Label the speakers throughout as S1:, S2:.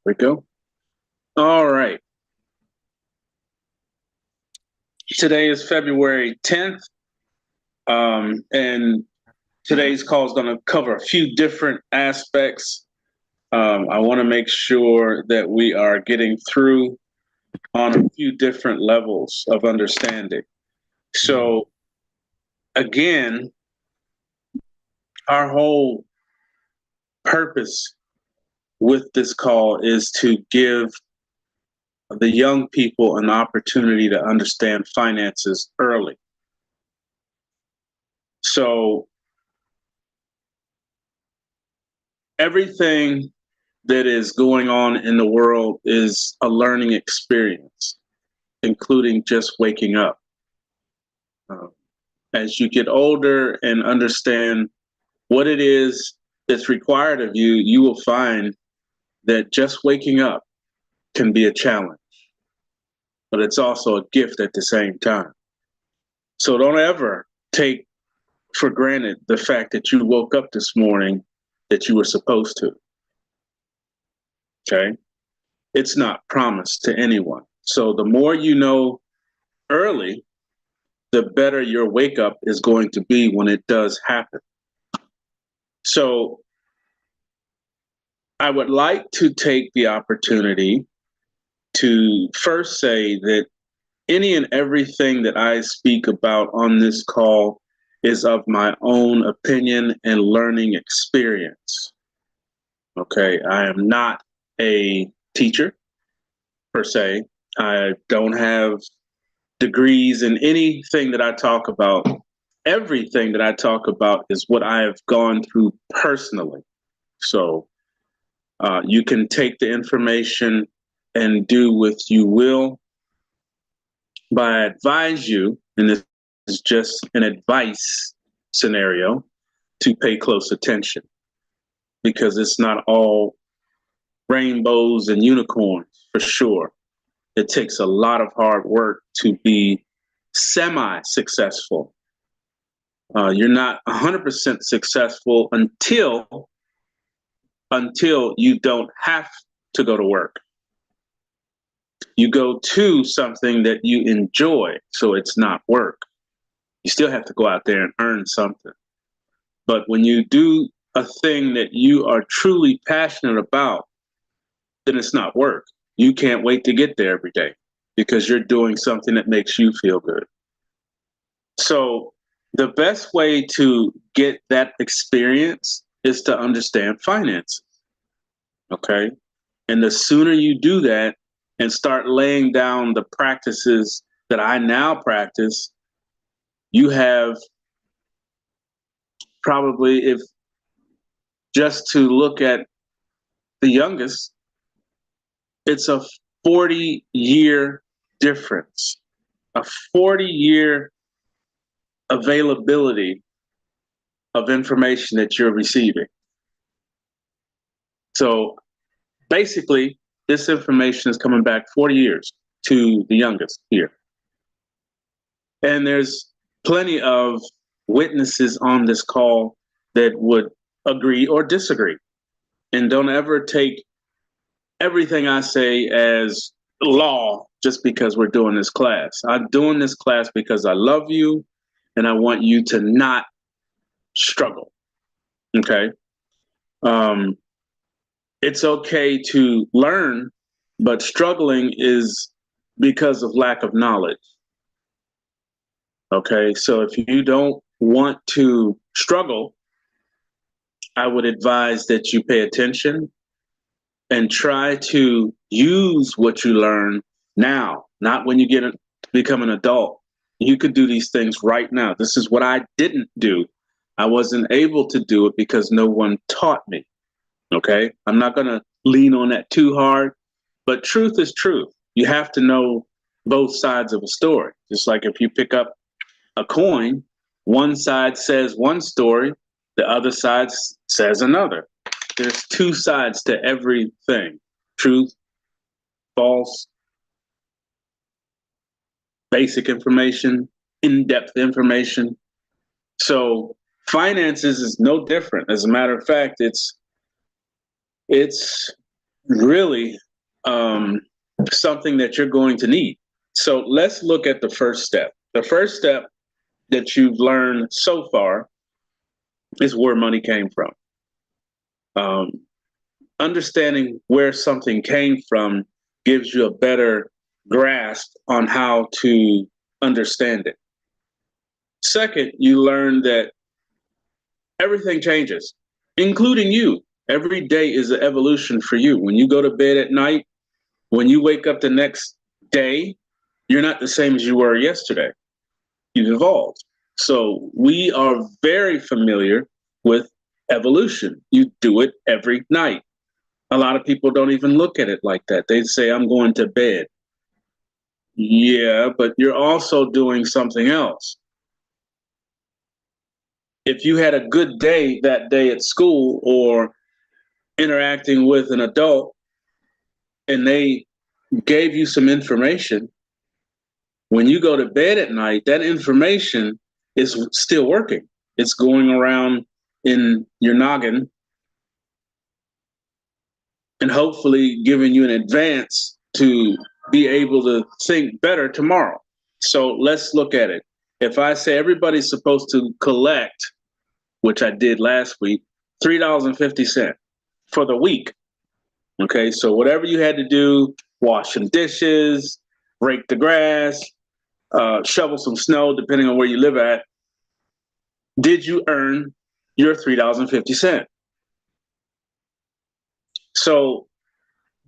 S1: We go. All right. Today is February 10th, and today's call is going to cover a few different aspects. I want to make sure that we are getting through on a few different levels of understanding. So, again, our whole purpose with this call is to give the young people an opportunity to understand finances early. So, everything that is going on in the world is a learning experience, including just waking up. As you get older and understand what it is that's required of you, you will find that just waking up can be a challenge, but it's also a gift at the same time. So don't ever take for granted the fact that you woke up this morning that you were supposed to. Okay? It's not promised to anyone. So the more you know early, the better your wake up is going to be when it does happen. So I would like to take the opportunity to first say that any and everything that I speak about on this call is of my own opinion and learning experience. Okay, I am not a teacher per se. I don't have degrees in anything that I talk about. Everything that I talk about is what I have gone through personally. So you can take the information and do with you will. But I advise you, and this is just an advice scenario, to pay close attention because it's not all rainbows and unicorns for sure. It takes a lot of hard work to be semi-successful. You're not 100% successful until you don't have to go to work. You go to something that you enjoy, so it's not work. You still have to go out there and earn something. But when you do a thing that you are truly passionate about, then it's not work. You can't wait to get there every day because you're doing something that makes you feel good. So the best way to get that experience is to understand finances. Okay. And the sooner you do that and start laying down the practices that I now practice, you have probably, if just to look at the youngest, it's a 40-year difference, a 40-year availability of information that you're receiving. So basically, this information is coming back 40 years to the youngest here. And there's plenty of witnesses on this call that would agree or disagree. And don't ever take everything I say as law just because we're doing this class. I'm doing this class because I love you and I want you to not struggle. Okay. It's okay to learn, but struggling is because of lack of knowledge. Okay. So if you don't want to struggle, I would advise that you pay attention and try to use what you learn now, not when you become an adult. You could do these things right now. This is what I didn't do. I wasn't able to do it because no one taught me. Okay. I'm not going to lean on that too hard, but truth is truth. You have to know both sides of a story. Just like if you pick up a coin, one side says one story, the other side says another. There's two sides to everything: truth, false, basic information, in-depth information. So finances is no different. As a matter of fact, it's really something that you're going to need. So let's look at the first step. The first step that you've learned so far is where money came from. Um, Understanding where something came from gives you a better grasp on how to understand it. Second, you learn that everything changes, including you. Every day is an evolution for you. When you go to bed at night, when you wake up the next day, you're not the same as you were yesterday. You've evolved. So we are very familiar with evolution. You do it every night. A lot of people don't even look at it like that. They say, I'm going to bed. Yeah, but you're also doing something else. If you had a good day that day at school or interacting with an adult and they gave you some information, when you go to bed at night, that information is still working. It's going around in your noggin and hopefully giving you an advance to be able to think better tomorrow. So let's look at it. If I say everybody's supposed to collect, which I did last week, $3.50 for the week. Okay, so whatever you had to do, wash some dishes, rake the grass, shovel some snow, depending on where you live at, did you earn your $3.50? So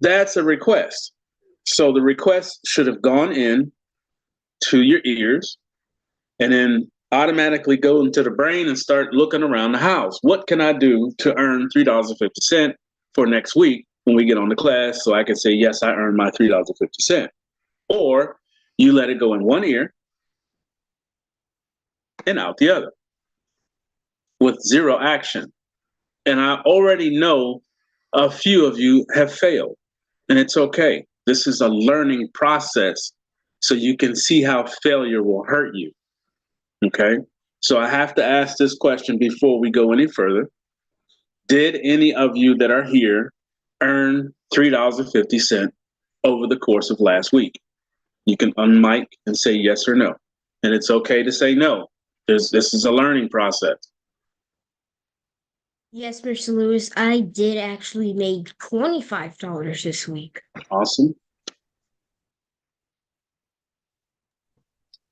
S1: that's a request. So the request should have gone in to your ears and then automatically go into the brain and start looking around the house. What can I do to earn $3.50 for next week when we get on the class so I can say, yes, I earned my $3.50? Or you let it go in one ear and out the other with zero action. And I already know a few of you have failed, and it's okay. This is a learning process so you can see how failure will hurt you. Okay. So I have to ask this question before we go any further. Did any of you that are here earn $3.50 over the course of last week? You can unmic and say yes or no. And it's okay to say no. This is a learning process.
S2: Yes, Mr. Lewis, I did actually make $25 this week.
S1: Awesome.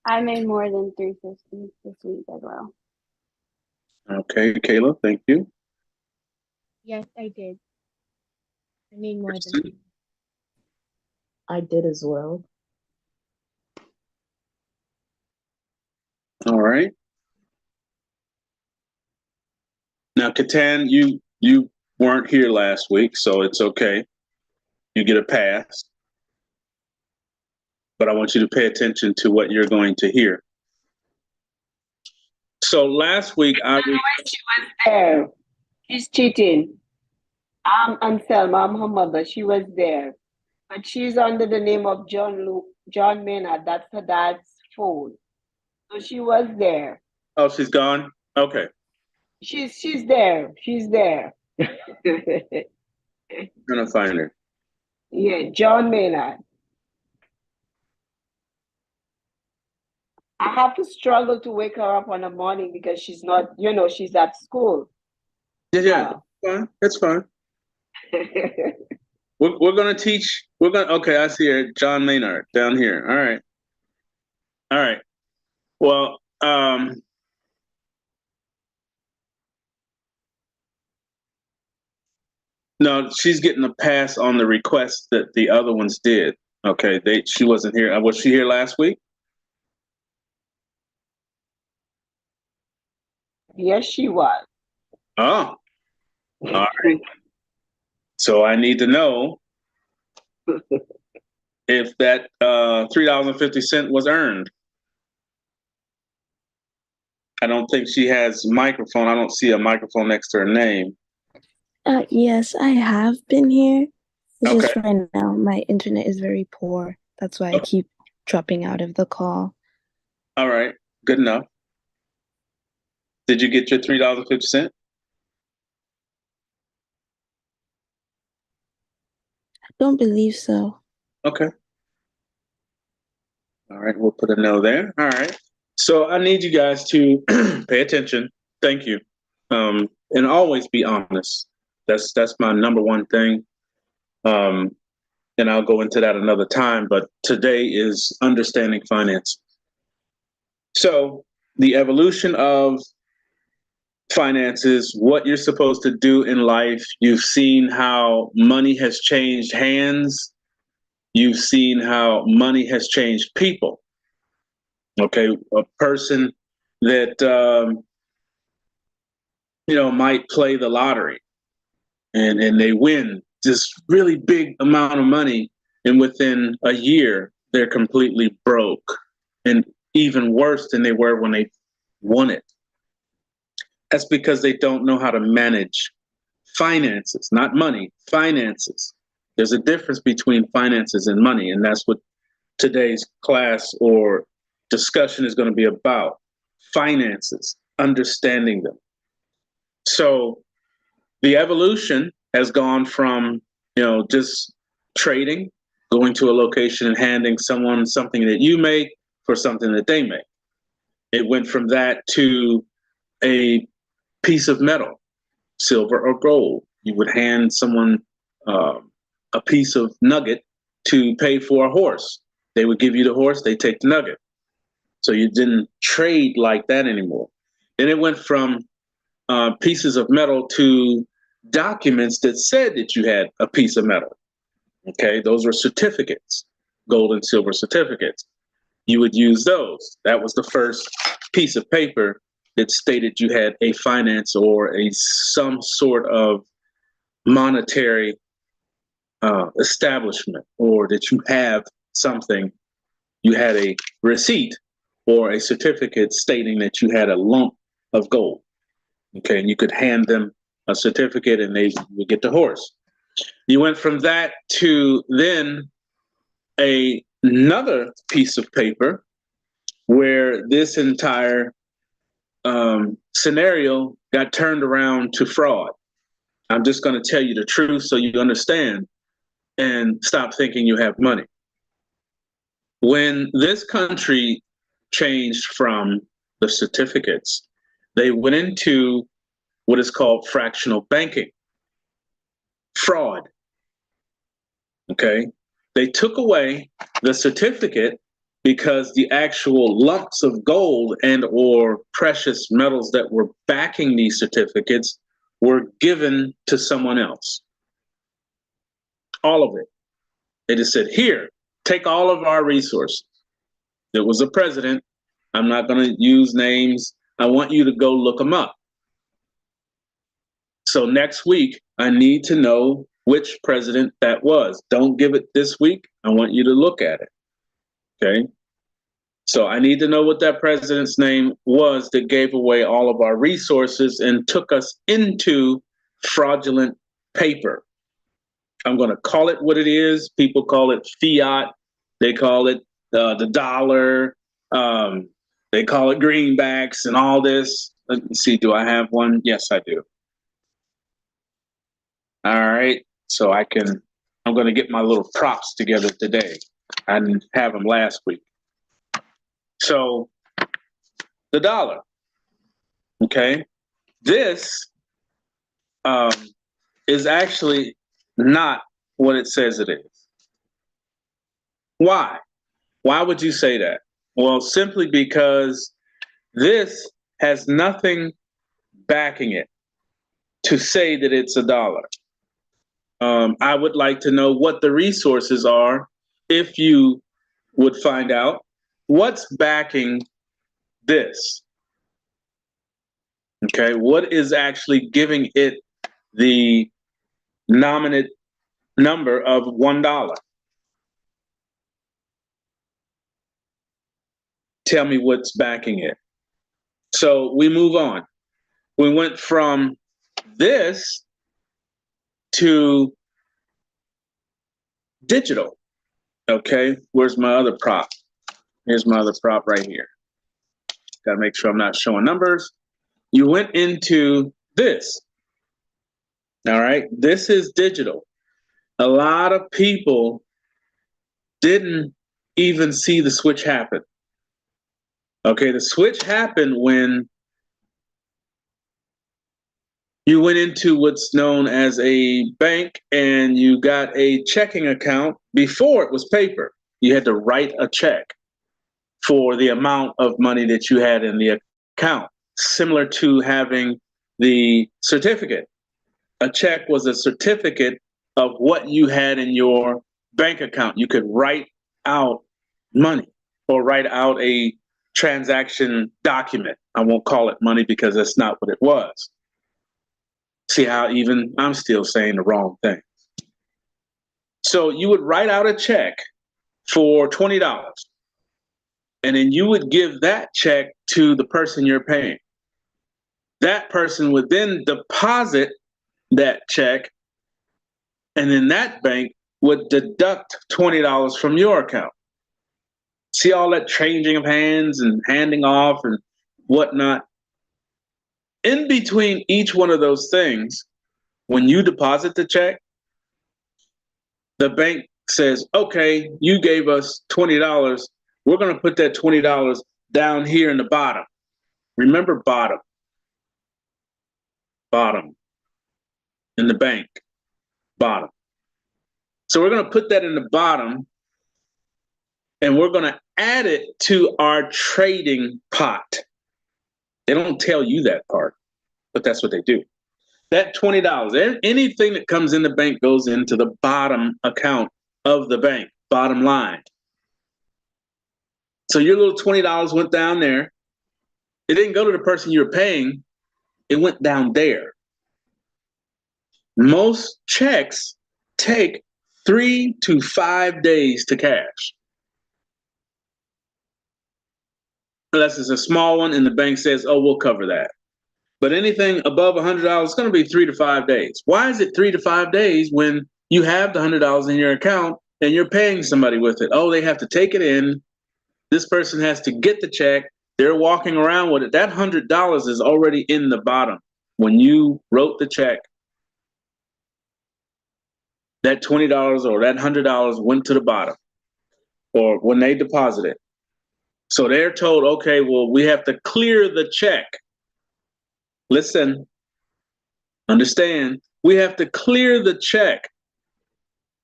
S3: I made more than 350 this week as well.
S1: Okay, Kayla, thank you.
S2: Yes, I did. I made more
S1: Kristen?
S2: than
S4: I did as well.
S1: All right. Now, Catan, you weren't here last week, so it's okay. You get a pass. But I want you to pay attention to what you're going to hear. So last week I
S5: She was there. She's cheating. Anselma, I'm her mother. She was there. But she's under the name of John Maynard. That's her dad's phone. So she was there.
S1: Oh, she's gone? Okay.
S5: She's there. She's there.
S1: I'm gonna find her.
S5: Yeah, John Maynard. I have to struggle to wake her up in the morning because she's not, she's at school.
S1: Yeah, fine. That's fine. We're gonna teach. Okay, I see her, John Maynard down here. All right. All right. Well, no, she's getting a pass on the request that the other ones did. Okay, she wasn't here. Was she here last week?
S5: Yes, she was.
S1: Oh, all right. So I need to know if that $3.50 was earned. I don't think she has a microphone. I don't see a microphone next to her name.
S4: Yes, I have been here. It's
S1: Okay.
S4: just right now my internet is very poor. That's why I keep dropping out of the call.
S1: All right. Good enough. Did you get your $3.50?
S4: don't believe so.
S1: Okay. All right, we'll put a no there. All right. So I need you guys to pay attention. Thank you. And always be honest. That's my number one thing. And I'll go into that another time, but today is understanding finance. So the evolution of finances, what you're supposed to do in life. You've seen how money has changed hands. You've seen how money has changed people. Okay, a person that might play the lottery and they win this really big amount of money, and within a year they're completely broke and even worse than they were when they won it. That's because they don't know how to manage finances, not money, finances. There's a difference between finances and money, and that's what today's class or discussion is going to be about. Finances, understanding them. So the evolution has gone from, just trading, going to a location and handing someone something that you make for something that they make. It went from that to a piece of metal, silver or gold. You would hand someone a piece of nugget to pay for a horse. They would give you the horse, they take the nugget. So you didn't trade like that anymore. Then it went from pieces of metal to documents that said that you had a piece of metal. Okay, those were certificates, gold and silver certificates. You would use those. That was the first piece of paper that stated you had a finance or some sort of monetary establishment, or that you have something. You had a receipt or a certificate stating that you had a lump of gold. Okay, and you could hand them a certificate and they would get the horse. You went from that to then another piece of paper where this entire scenario got turned around to fraud. I'm just going to tell you the truth so you understand and stop thinking you have money. When this country changed from the certificates, they went into what is called fractional banking. Fraud. Okay? They took away the certificate because the actual lumps of gold and or precious metals that were backing these certificates were given to someone else. All of it. They just said, here, take all of our resources. It was a president. I'm not going to use names. I want you to go look them up. So next week, I need to know which president that was. Don't give it this week. I want you to look at it. Okay? So I need to know what that president's name was that gave away all of our resources and took us into fraudulent paper. I'm going to call it what it is. People call it fiat. They call it the dollar. They call it greenbacks and all this. Let me see. Do I have one? Yes, I do. All right. So I'm going to get my little props together today. I didn't have them last week. So the dollar. Okay. This is actually not what it says it is. Why? Why would you say that? Well, simply because this has nothing backing it to say that it's a dollar. I would like to know what the resources are, if you would find out what's backing this. Okay, what is actually giving it the nominate number of $1? Tell me what's backing it. So we move on. We went from this to digital. Okay, where's my other prop? Here's my other prop right here. Got to make sure I'm not showing numbers. You went into this. All right, this is digital. A lot of people didn't even see the switch happen. Okay, the switch happened when you went into what's known as a bank and you got a checking account. Before it was paper. You had to write a check for the amount of money that you had in the account, similar to having the certificate. A check was a certificate of what you had in your bank account. You could write out money or write out a transaction document. I won't call it money because that's not what it was. See how even I'm still saying the wrong thing. So you would write out a check for $20, and then you would give that check to the person you're paying. That person would then deposit that check, and then that bank would deduct $20 from your account. See all that changing of hands and handing off and whatnot? In between each one of those things, when you deposit the check, the bank says, okay, you gave us $20. We're going to put that $20 down here in the bottom. Remember bottom. Bottom. In the bank. Bottom. So we're going to put that in the bottom, and we're going to add it to our trading pot. They don't tell you that part, but that's what they do. That $20, anything that comes in the bank goes into the bottom account of the bank, bottom line. So your little $20 went down there. It didn't go to the person you're paying. It went down there. Most checks take 3 to 5 days to cash. Unless it's a small one and the bank says, oh, we'll cover that. But anything above $100 is going to be 3 to 5 days. Why is it 3 to 5 days when you have the $100 in your account and you're paying somebody with it? Oh, they have to take it in. This person has to get the check. They're walking around with it. That $100 is already in the bottom. When you wrote the check, that $20 or that $100 went to the bottom, or when they deposit it. So they're told, okay, well, we have to clear the check. Listen, understand, we have to clear the check.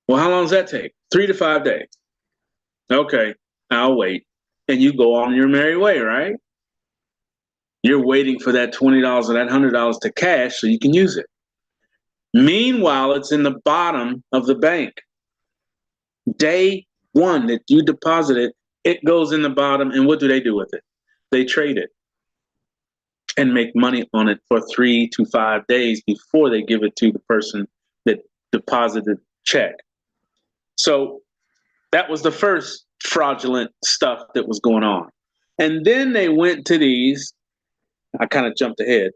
S1: Well, how long does that take? 3 to 5 days. Okay, I'll wait. And you go on your merry way, right? You're waiting for that $20 or that $100 to cash so you can use it. Meanwhile, it's in the bottom of the bank. Day one that you deposit it, it goes in the bottom, and what do they do with it? They trade it and make money on it for 3 to 5 days before they give it to the person that deposited the check. So that was the first fraudulent stuff that was going on. And then they went to these, I kind of jumped ahead.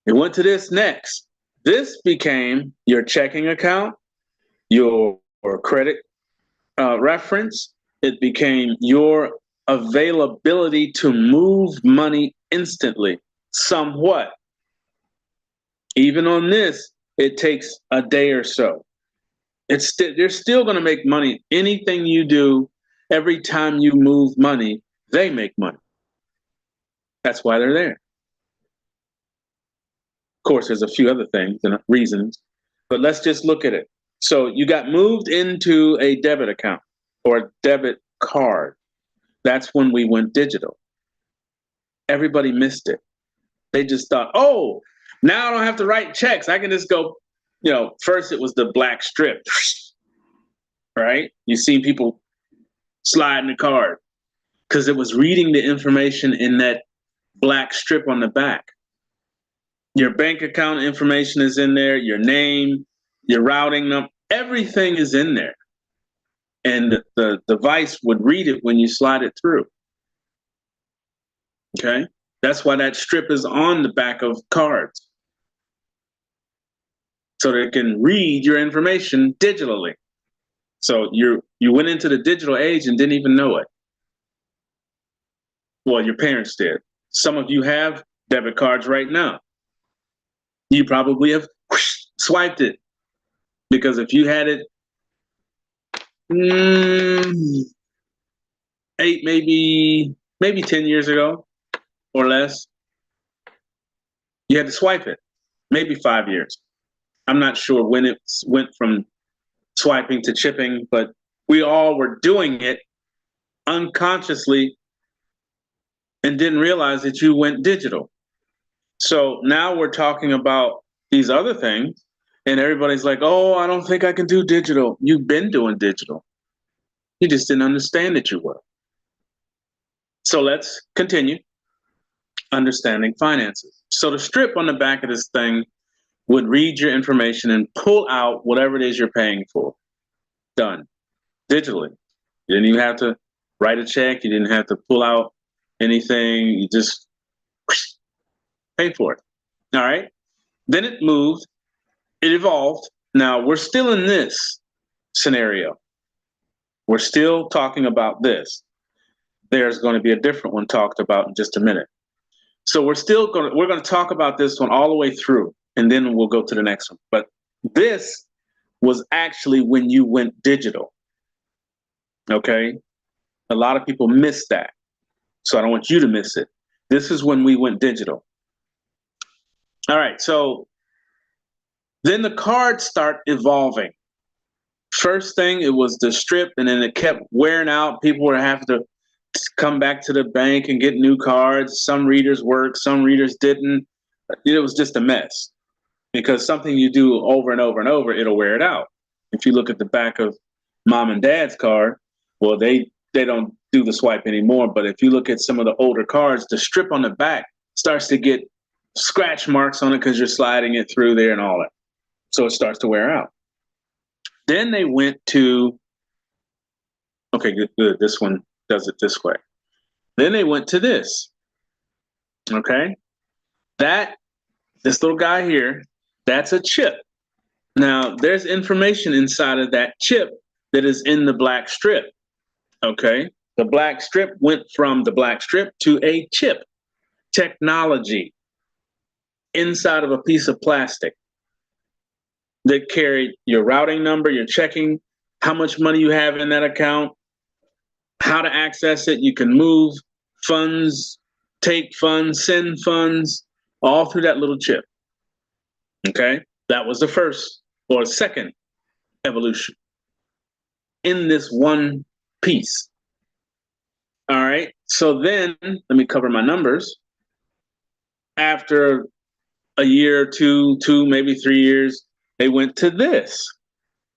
S1: They went to this next. This became your checking account, your credit reference. It became your availability to move money instantly, somewhat. Even on this, it takes a day or so. They're still going to make money. Anything you do, every time you move money, they make money. That's why they're there. Of course, there's a few other things and reasons, but let's just look at it. So you got moved into a debit account or a debit card. That's when we went digital. Everybody missed it. They just thought, oh, now I don't have to write checks. I can just go, first it was the black strip, right? You see people sliding the card because it was reading the information in that black strip on the back. Your bank account information is in there, your name, your routing number, everything is in there. And the device would read it when you slide it through. Okay? That's why that strip is on the back of cards. So that it can read your information digitally. So you went into the digital age and didn't even know it. Well, your parents did. Some of you have debit cards right now. You probably have swiped it Because if you had it 8, maybe 10 years ago or less, you had to swipe it. Maybe 5 years. I'm not sure when it went from swiping to chipping, but we all were doing it unconsciously and didn't realize that you went digital. So now we're talking about these other things, and everybody's like, oh, I don't think I can do digital. You've been doing digital. You just didn't understand that you were. So let's continue. Understanding finances. So the strip on the back of this thing would read your information and pull out whatever it is you're paying for. Done. Digitally. You didn't even have to write a check. You didn't have to pull out anything. You just pay for it. All right. Then it moved. It evolved. Now we're still in this scenario. We're still talking about this. There's going to be a different one talked about in just a minute. So we're going to talk about this one all the way through, and then we'll go to the next one. But this was actually when you went digital. Okay? A lot of people miss that. So I don't want you to miss it. This is when we went digital. All right, so then the cards start evolving. First thing, it was the strip, and then it kept wearing out. People were having to come back to the bank and get new cards. Some readers worked, some readers didn't. It was just a mess because something you do over and over and over, it'll wear it out. If you look at the back of mom and dad's card, well, they don't do the swipe anymore. But if you look at some of the older cards, the strip on the back starts to get scratch marks on it because you're sliding it through there and all that. So it starts to wear out. Then they went to, okay, good. This one does it this way. Then they went to this. Okay. This little guy here, that's a chip. Now there's information inside of that chip that is in the black strip. Okay. The black strip went from the black strip to a chip. Technology inside of a piece of plastic that carried your routing number, your checking, how much money you have in that account, how to access it. You can move funds, take funds, send funds, all through that little chip. Okay? That was the first or second evolution in this one piece. All right. So then let me cover my numbers. After a year or two, maybe 3 years, they went to this.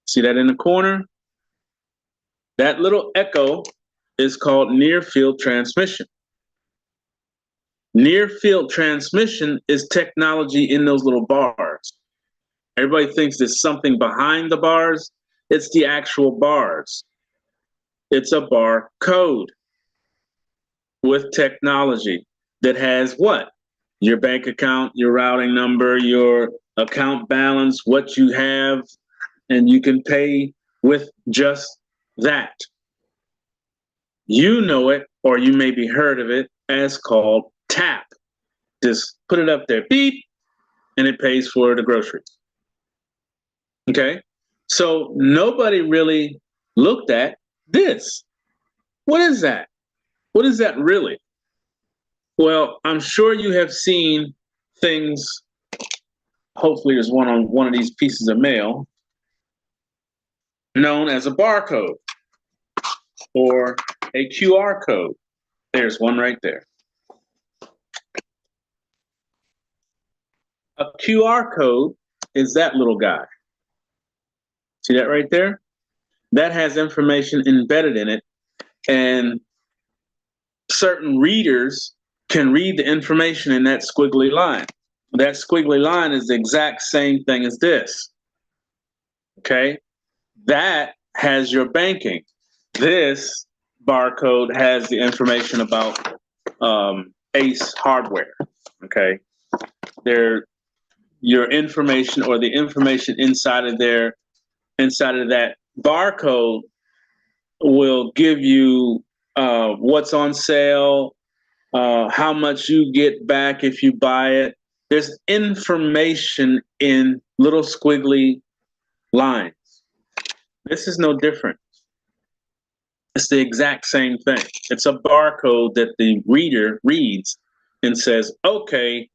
S1: See that in the corner? That little echo is called near field transmission. Near field transmission is technology in those little bars. Everybody thinks there's something behind the bars. It's the actual bars. It's a bar code with technology that has what? Your bank account, your routing number, your account balance, what you have, and you can pay with just that. You know it, or you maybe heard of it as called TAP. Just put it up there, beep, and it pays for the groceries. Okay? So nobody really looked at this. What is that? What is that really? Well, I'm sure you have seen things. Hopefully there's one on one of these pieces of mail known as a barcode or a QR code. There's one right there. A QR code is that little guy. See that right there? That has information embedded in it, and certain readers can read the information in that squiggly line. That squiggly line is the exact same thing as this. Okay? That has your banking. This barcode has the information about Ace Hardware. Okay? Your information or the information inside of that barcode will give you what's on sale, how much you get back if you buy it. There's information in little squiggly lines. This is no different. It's the exact same thing. It's a barcode that the reader reads and says, okay,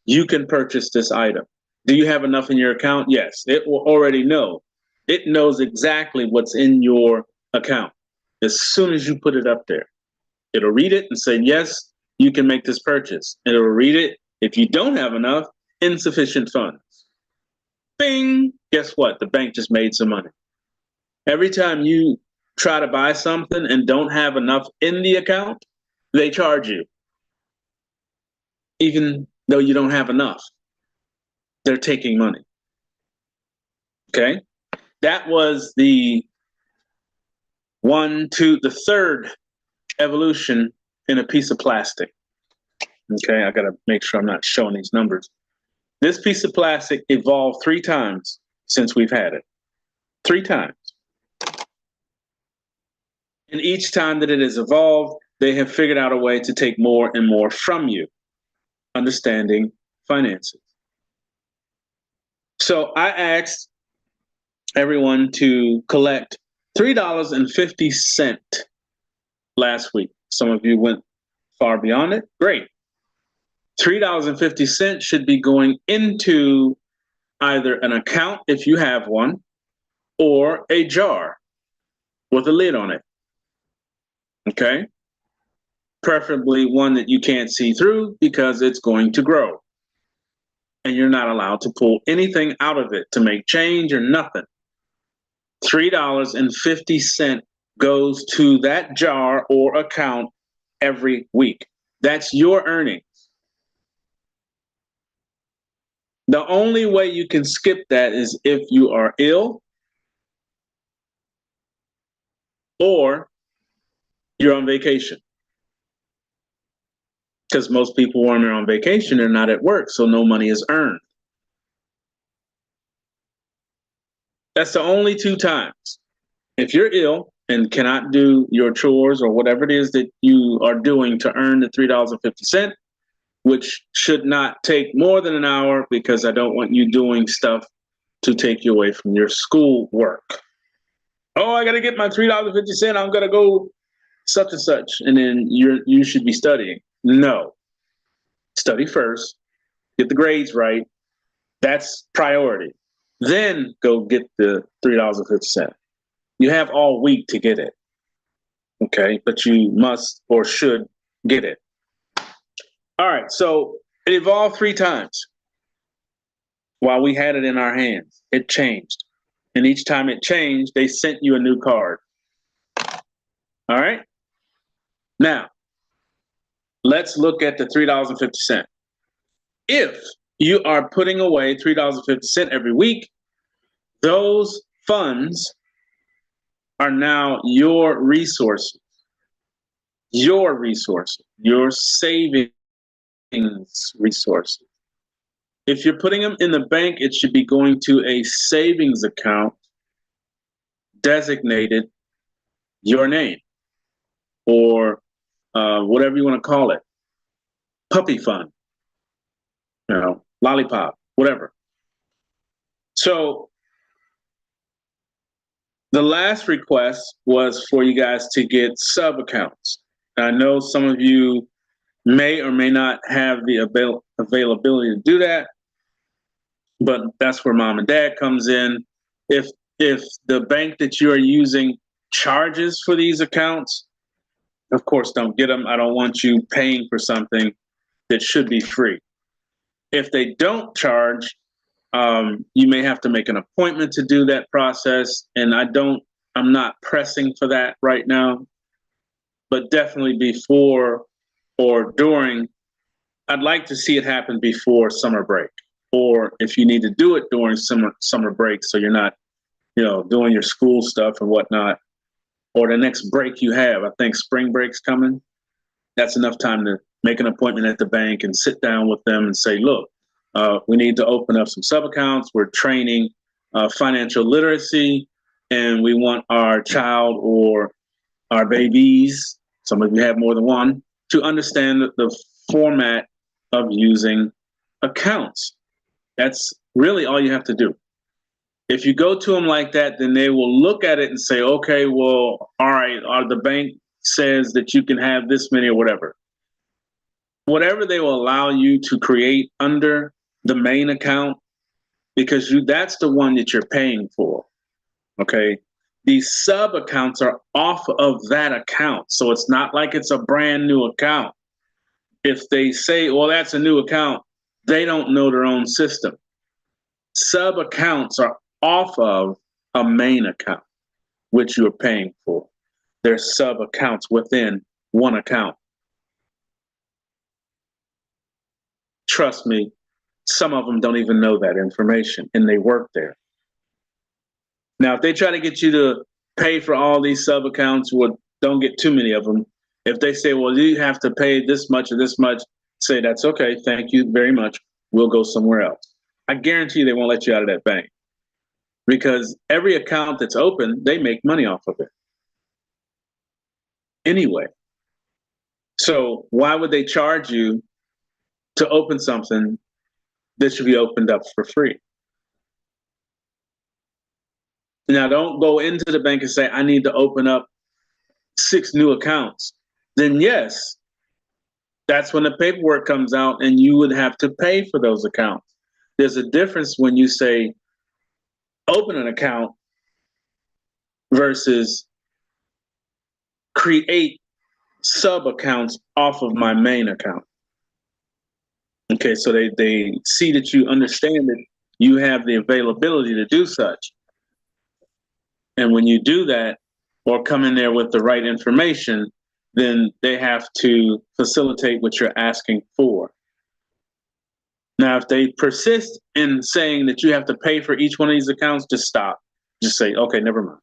S1: you can purchase this item. Do you have enough in your account? Yes, it will already know. It knows exactly what's in your account as soon as you put it up there. It'll read it and say, yes, you can make this purchase. And it'll read it. If you don't have enough, insufficient funds. Bing! Guess what? The bank just made some money. Every time you try to buy something and don't have enough in the account, they charge you. Even though you don't have enough, they're taking money. Okay? That was the third evolution in a piece of plastic. Okay, I gotta make sure I'm not showing these numbers. This piece of plastic evolved 3 times since we've had it. 3 times. And each time that it has evolved, they have figured out a way to take more and more from you, understanding finances. So I asked everyone to collect $3.50 last week. Some of you went far beyond it. Great. $3.50 should be going into either an account, if you have one, or a jar with a lid on it. Okay? Preferably one that you can't see through because it's going to grow. And you're not allowed to pull anything out of it to make change or nothing. $3.50 goes to that jar or account every week. That's your earnings. The only way you can skip that is if you are ill or you're on vacation. Because most people, when they're on vacation, they're not at work, so no money is earned. That's the only 2 times. If you're ill and cannot do your chores or whatever it is that you are doing to earn the $3.50, which should not take more than an hour because I don't want you doing stuff to take you away from your school work. Oh, I got to get my $3.50. I'm going to go such and such. And then you should be studying. No. Study first. Get the grades right. That's priority. Then go get the $3.50. You have all week to get it. Okay? But you must or should get it. All right, so it evolved 3 times while we had it in our hands. It changed. And each time it changed, they sent you a new card. All right? Now, let's look at the $3.50. If you are putting away $3.50 every week, those funds are now your resources. Your resources. Your savings resources. If you're putting them in the bank, it should be going to a savings account designated your name or whatever you want to call it. Puppy fund, lollipop, whatever. So the last request was for you guys to get sub accounts. I know some of you may or may not have the availability to do that, but that's where mom and dad comes in. If the bank that you are using charges for these accounts, of course, don't get them. I don't want you paying for something that should be free. If they don't charge, you may have to make an appointment to do that process. And I'm not pressing for that right now, but definitely before or during, I'd like to see it happen before summer break. Or if you need to do it during summer break, so you're not, doing your school stuff and whatnot, or the next break you have. I think spring break's coming. That's enough time to make an appointment at the bank and sit down with them and say, look, we need to open up some sub accounts. We're training financial literacy, and we want our child or our babies, some of you have more than one, to understand the format of using accounts. That's really all you have to do. If you go to them like that, then they will look at it and say, okay, well, all right, the bank says that you can have this many or whatever. Whatever they will allow you to create under the main account, because that's the one that you're paying for, okay? These sub accounts are off of that account. So it's not like it's a brand new account. If they say, well, that's a new account, they don't know their own system. Sub accounts are off of a main account, which you're paying for. They're sub accounts within one account. Trust me, some of them don't even know that information, and they work there. Now, if they try to get you to pay for all these sub accounts, well, don't get too many of them. If they say, well, you have to pay this much or this much, say, that's okay, thank you very much. We'll go somewhere else. I guarantee you they won't let you out of that bank, because every account that's open, they make money off of it anyway. So why would they charge you to open something that should be opened up for free? Now, don't go into the bank and say, I need to open up 6 new accounts. Then yes, that's when the paperwork comes out and you would have to pay for those accounts. There's a difference when you say open an account versus create sub accounts off of my main account. Okay, so they see that you understand that you have the availability to do such. And when you do that, or come in there with the right information, then they have to facilitate what you're asking for. Now, if they persist in saying that you have to pay for each one of these accounts, just stop. Just say, okay, never mind.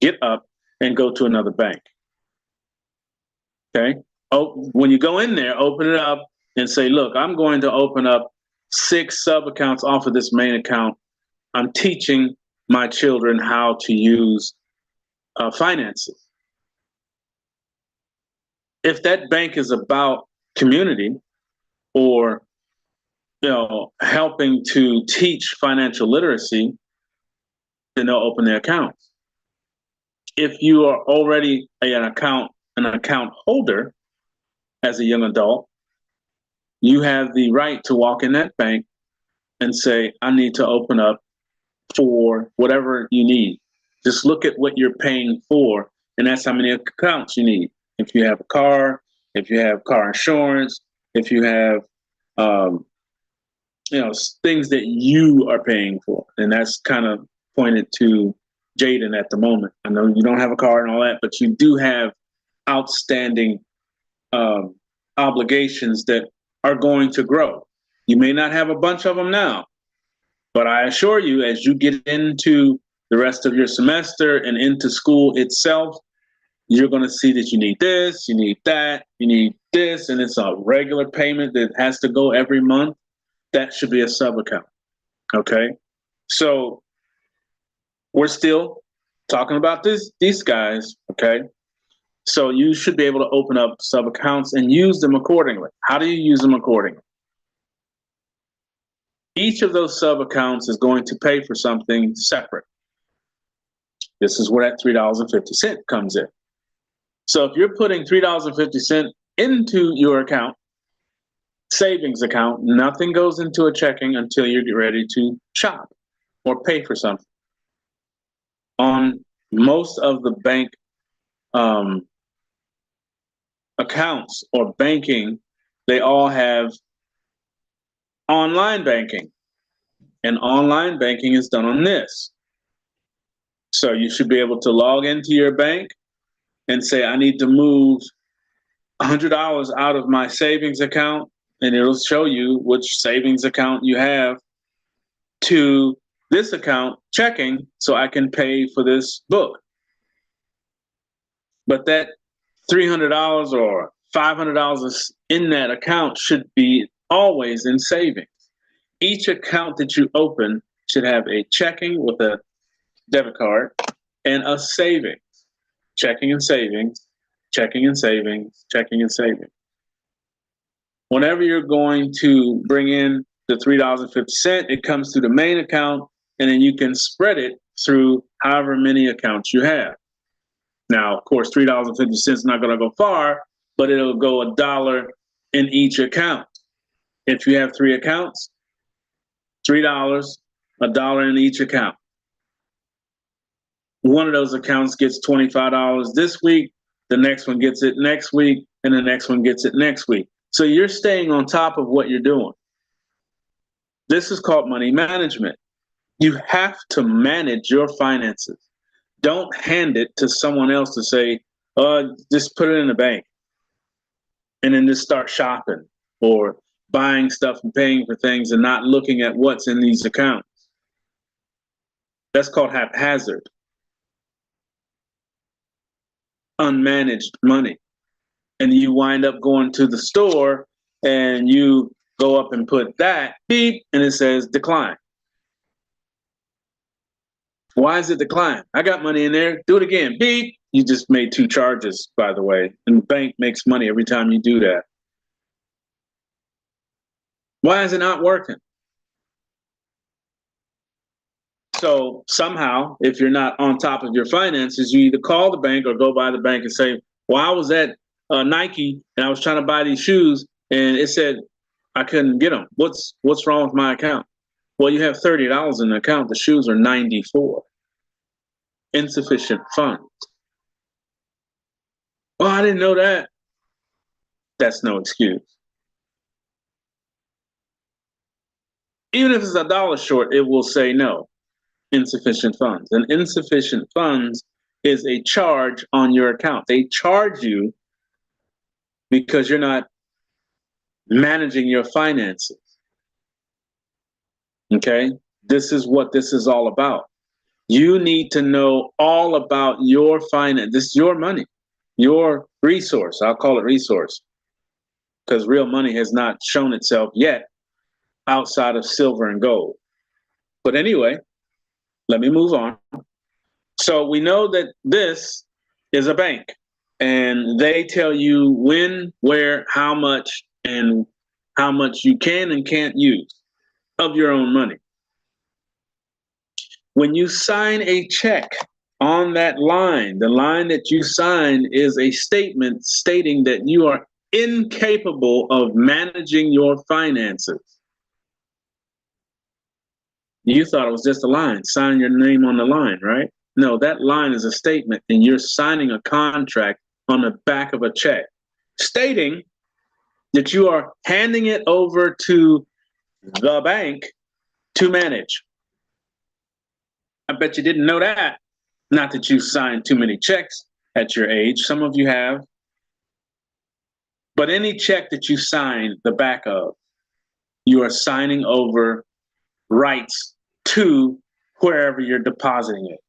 S1: Get up and go to another bank. Okay? Oh, when you go in there, open it up and say, look, I'm going to open up 6 sub accounts off of this main account. I'm teaching my children how to use finances. If that bank is about community or helping to teach financial literacy, then they'll open their accounts. If you are already an account holder as a young adult, you have the right to walk in that bank and say, I need to open up for whatever you need. Just look at what you're paying for, and that's how many accounts you need. If you have a car, if you have car insurance, if you have things that you are paying for. And that's kind of pointed to Jaden at the moment. I know you don't have a car and all that, but you do have outstanding obligations that are going to grow. You may not have a bunch of them now, but I assure you, as you get into the rest of your semester and into school itself, you're going to see that you need this, you need that, you need this, and it's a regular payment that has to go every month. That should be a sub account. Okay. So we're still talking about these guys. Okay. So you should be able to open up sub accounts and use them accordingly. How do you use them accordingly? Each of those sub accounts is going to pay for something separate. This is where that $3.50 comes in. So if you're putting $3.50 into your account, savings account, nothing goes into a checking until you get ready to shop or pay for something. On most of the bank accounts or banking, they all have online banking, and online banking is done on this. So you should be able to log into your bank and say, I need to move $100 out of my savings account, and it'll show you which savings account you have to this account checking so I can pay for this book. But that $300 or $500 in that account should be always in savings. Each account that you open should have a checking with a debit card and a savings. Checking and savings, checking and savings, checking and savings. Whenever you're going to bring in the $3.50, it comes to the main account and then you can spread it through however many accounts you have. Now, of course, $3.50 is not going to go far, but it'll go $1 in each account. If you have 3 accounts, $3, $1 in each account. One of those accounts gets $25 this week, the next one gets it next week, and the next one gets it next week. So you're staying on top of what you're doing. This is called money management. You have to manage your finances. Don't hand it to someone else to say, just put it in the bank and then just start shopping or buying stuff and paying for things and not looking at what's in these accounts. That's called haphazard. Unmanaged money. And you wind up going to the store and you go up and put that, beep, and it says decline. Why is it decline? I got money in there. Do it again. Beep. You just made 2 charges, by the way. And the bank makes money every time you do that. Why is it not working? So somehow, if you're not on top of your finances, you either call the bank or go by the bank and say, well, I was at Nike and I was trying to buy these shoes and it said I couldn't get them. What's wrong with my account? Well, you have $30 in the account. The shoes are $94. Insufficient funds. Oh, I didn't know that. That's no excuse. Even if it's $1 short, it will say no. Insufficient funds. And insufficient funds is a charge on your account. They charge you because you're not managing your finances. Okay? This is what this is all about. You need to know all about your finance. This is your money, your resource. I'll call it resource because real money has not shown itself yet outside of silver and gold. But anyway, let me move on. So we know that this is a bank and they tell you when, where, how much, and how much you can and can't use of your own money. When you sign a check on that line, the line that you sign is a statement stating that you are incapable of managing your finances. You thought it was just a line, sign your name on the line, right? No, that line is a statement and you're signing a contract on the back of a check stating that you are handing it over to the bank to manage. I bet you didn't know that. Not that you signed too many checks at your age. Some of you have. But any check that you sign the back of, you are signing over rights to wherever you're depositing it.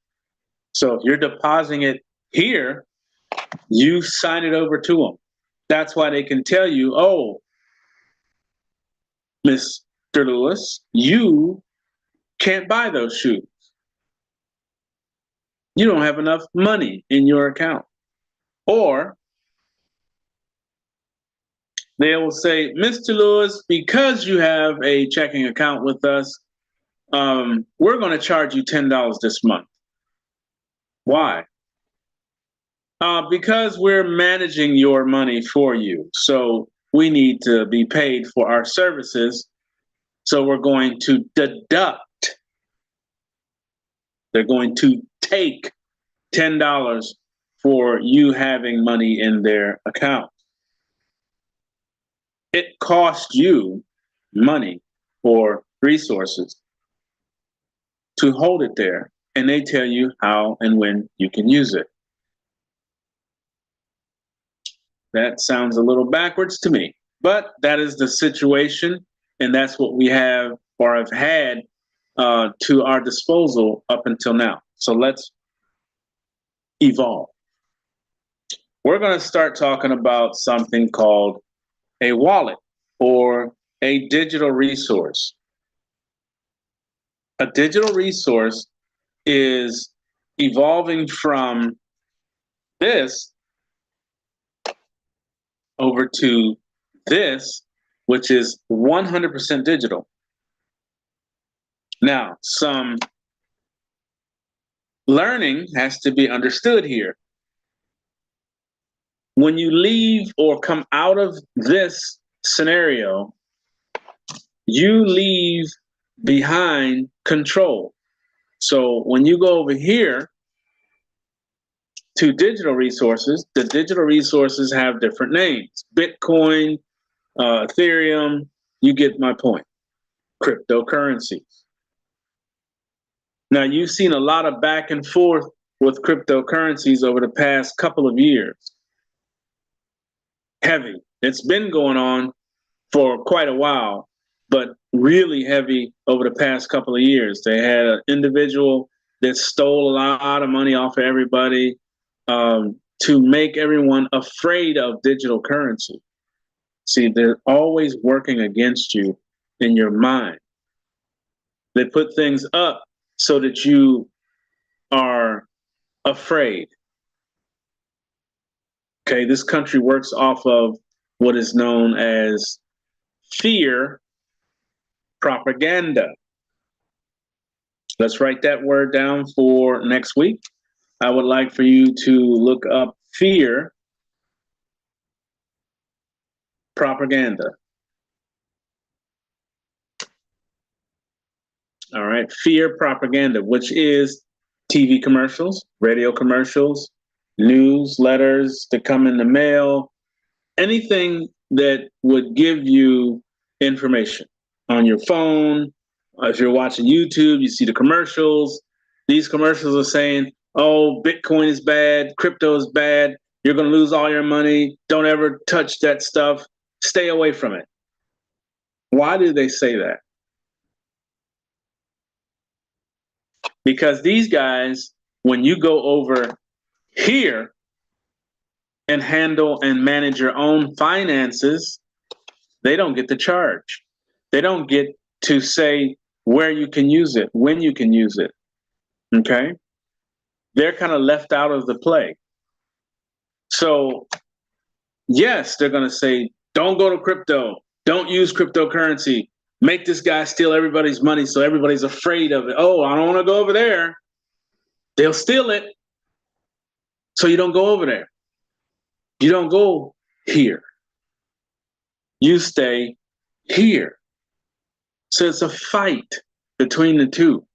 S1: So if you're depositing it here, you sign it over to them. That's why they can tell you, oh, Mr. Lewis, you can't buy those shoes. You don't have enough money in your account. Or they will say, Mr. Lewis, because you have a checking account with us, we're going to charge you $10 this month. Why? Because we're managing your money for you. So we need to be paid for our services. So we're going to deduct. They're going to take $10 for you having money in their account. It costs you money or resources to hold it there, and they tell you how and when you can use it. That sounds a little backwards to me, but that is the situation, and that's what we have or have had to our disposal up until now. So let's evolve. We're going to start talking about something called a wallet or a digital resource. A digital resource is evolving from this over to this, which is 100% digital. Now, some learning has to be understood here. When you leave or come out of this scenario, you leave behind control. So when you go over here to digital resources, the digital resources have different names. Bitcoin, Ethereum, you get my point. Cryptocurrencies. Now, you've seen a lot of back and forth with cryptocurrencies over the past couple of years. Heavy. It's been going on for quite a while, but really heavy over the past couple of years. They had an individual that stole a lot of money off of everybody to make everyone afraid of digital currency. See, they're always working against you in your mind. They put things up so that you are afraid. Okay, this country works off of what is known as fear propaganda. Let's write that word down for next week. I would like for you to look up fear propaganda. All right, fear propaganda, which is TV commercials, radio commercials, newsletters that come in the mail, anything that would give you information on your phone. If you're watching YouTube, you see the commercials. These commercials are saying, oh, Bitcoin is bad, crypto is bad, you're going to lose all your money, don't ever touch that stuff, stay away from it. Why do they say that? Because these guys, when you go over here and handle and manage your own finances, they don't get to charge. They don't get to say where you can use it, when you can use it. Okay? They're kind of left out of the play. So, yes, they're going to say, don't go to crypto, don't use cryptocurrency, make this guy steal everybody's money so everybody's afraid of it. Oh, I don't want to go over there. They'll steal it. So you don't go over there. You don't go here. You stay here. So it's a fight between the two.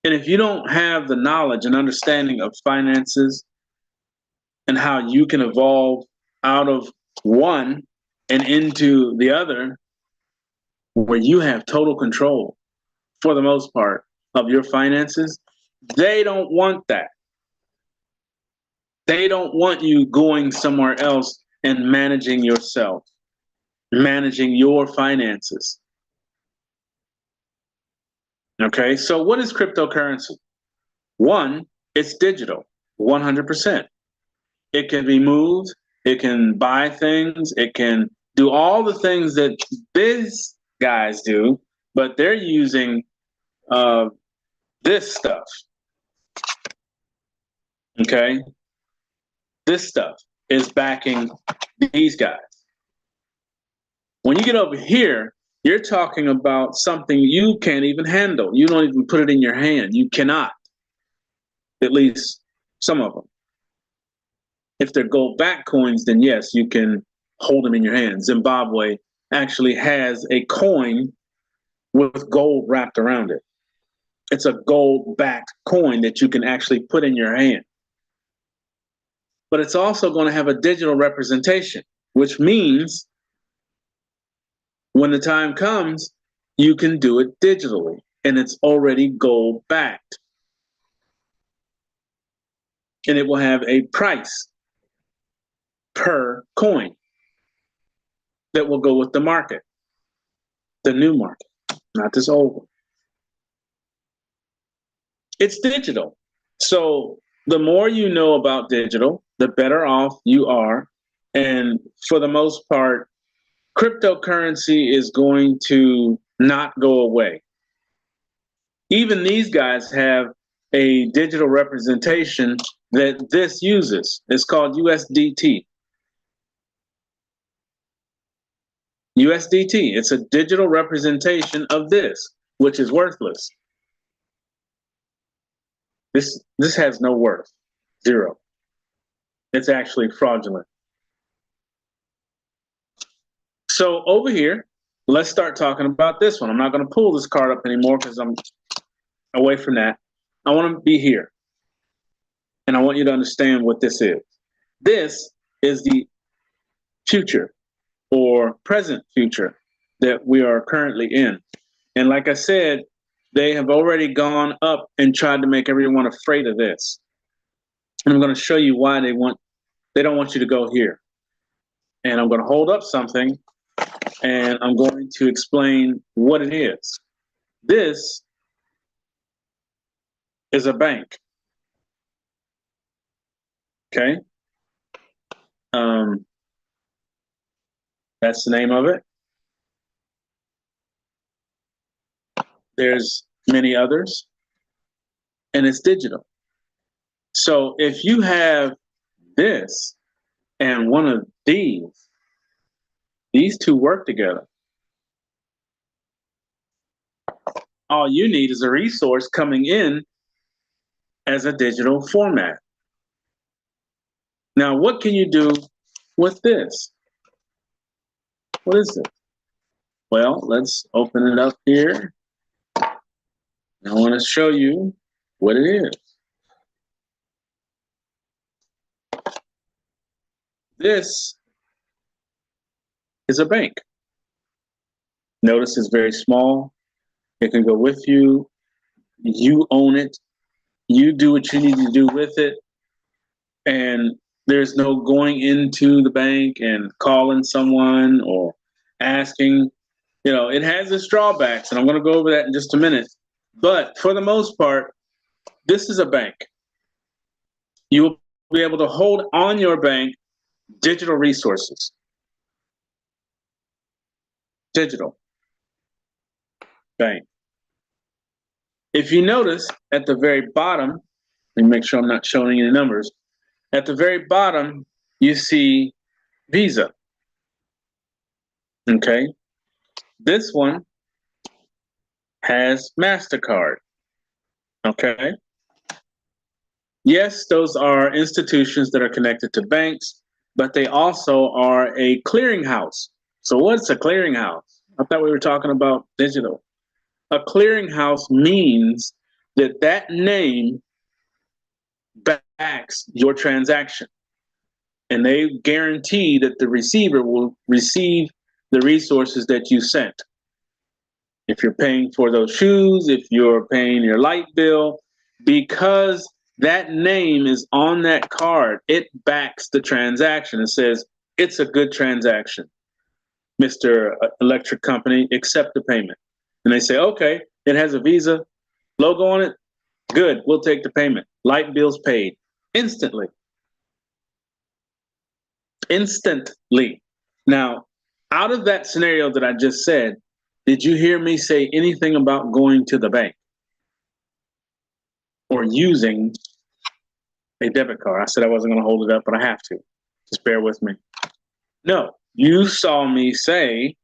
S1: And if you don't have the knowledge and understanding of finances and how you can evolve out of one and into the other, where you have total control, for the most part, of your finances, they don't want that. They don't want you going somewhere else and managing yourself, managing your finances. Okay, so what is cryptocurrency? One, it's digital, 100%. It can be moved, it can buy things, it can do all the things that biz guys do, but they're using this stuff. Okay, this stuff is backing these guys. When you get over here, you're talking about something you can't even handle. You don't even put it in your hand. You cannot. At least some of them. If they're gold-backed coins, then yes, you can hold them in your hand. Zimbabwe actually has a coin with gold wrapped around it. It's a gold-backed coin that you can actually put in your hand. But it's also going to have a digital representation, which means when the time comes, you can do it digitally, and it's already gold-backed. And it will have a price per coin that will go with the market, the new market, not this old one. It's digital. So the more you know about digital, the better off you are. And for the most part, cryptocurrency is going to not go away. Even these guys have a digital representation that this uses. It's called USDT. USDT, it's a digital representation of this, which is worthless. This has no worth. Zero. It's actually fraudulent. So over here, let's start talking about this one. I'm not going to pull this card up anymore because I'm away from that. I want to be here. And I want you to understand what this is. This is the future or present future that we are currently in. And like I said, they have already gone up and tried to make everyone afraid of this. And I'm going to show you why they don't want you to go here. And I'm going to hold up something and I'm going to explain what it is. This is a bank. Okay. That's the name of it. There's many others, and it's digital. So if you have this and one of these two work together. All you need is a resource coming in as a digital format. Now, what can you do with this? What is it? Well, let's open it up here. I want to show you what it is. This is a bank. Notice it's very small. It can go with you. You own it. You do what you need to do with it. And there's no going into the bank and calling someone or asking. You know, it has its drawbacks, and I'm going to go over that in just a minute. But for the most part, this is a bank. You will be able to hold on your bank digital resources. Digital bank. If you notice at the very bottom, let me make sure I'm not showing any numbers. At the very bottom, you see Visa. Okay. This one has MasterCard. Okay. Yes, those are institutions that are connected to banks, but they also are a clearinghouse. So what's a clearinghouse? I thought we were talking about digital. A clearinghouse means that that name backs your transaction, and they guarantee that the receiver will receive the resources that you sent. If you're paying for those shoes, if you're paying your light bill, because that name is on that card, it backs the transaction. It says, it's a good transaction. Mr. Electric Company, accept the payment. And they say, okay, it has a Visa logo on it. Good, we'll take the payment. Light bills paid instantly. Instantly. Now, out of that scenario that I just said, did you hear me say anything about going to the bank or using a debit card? I said I wasn't going to hold it up, but I have to. Just bear with me. No, you saw me say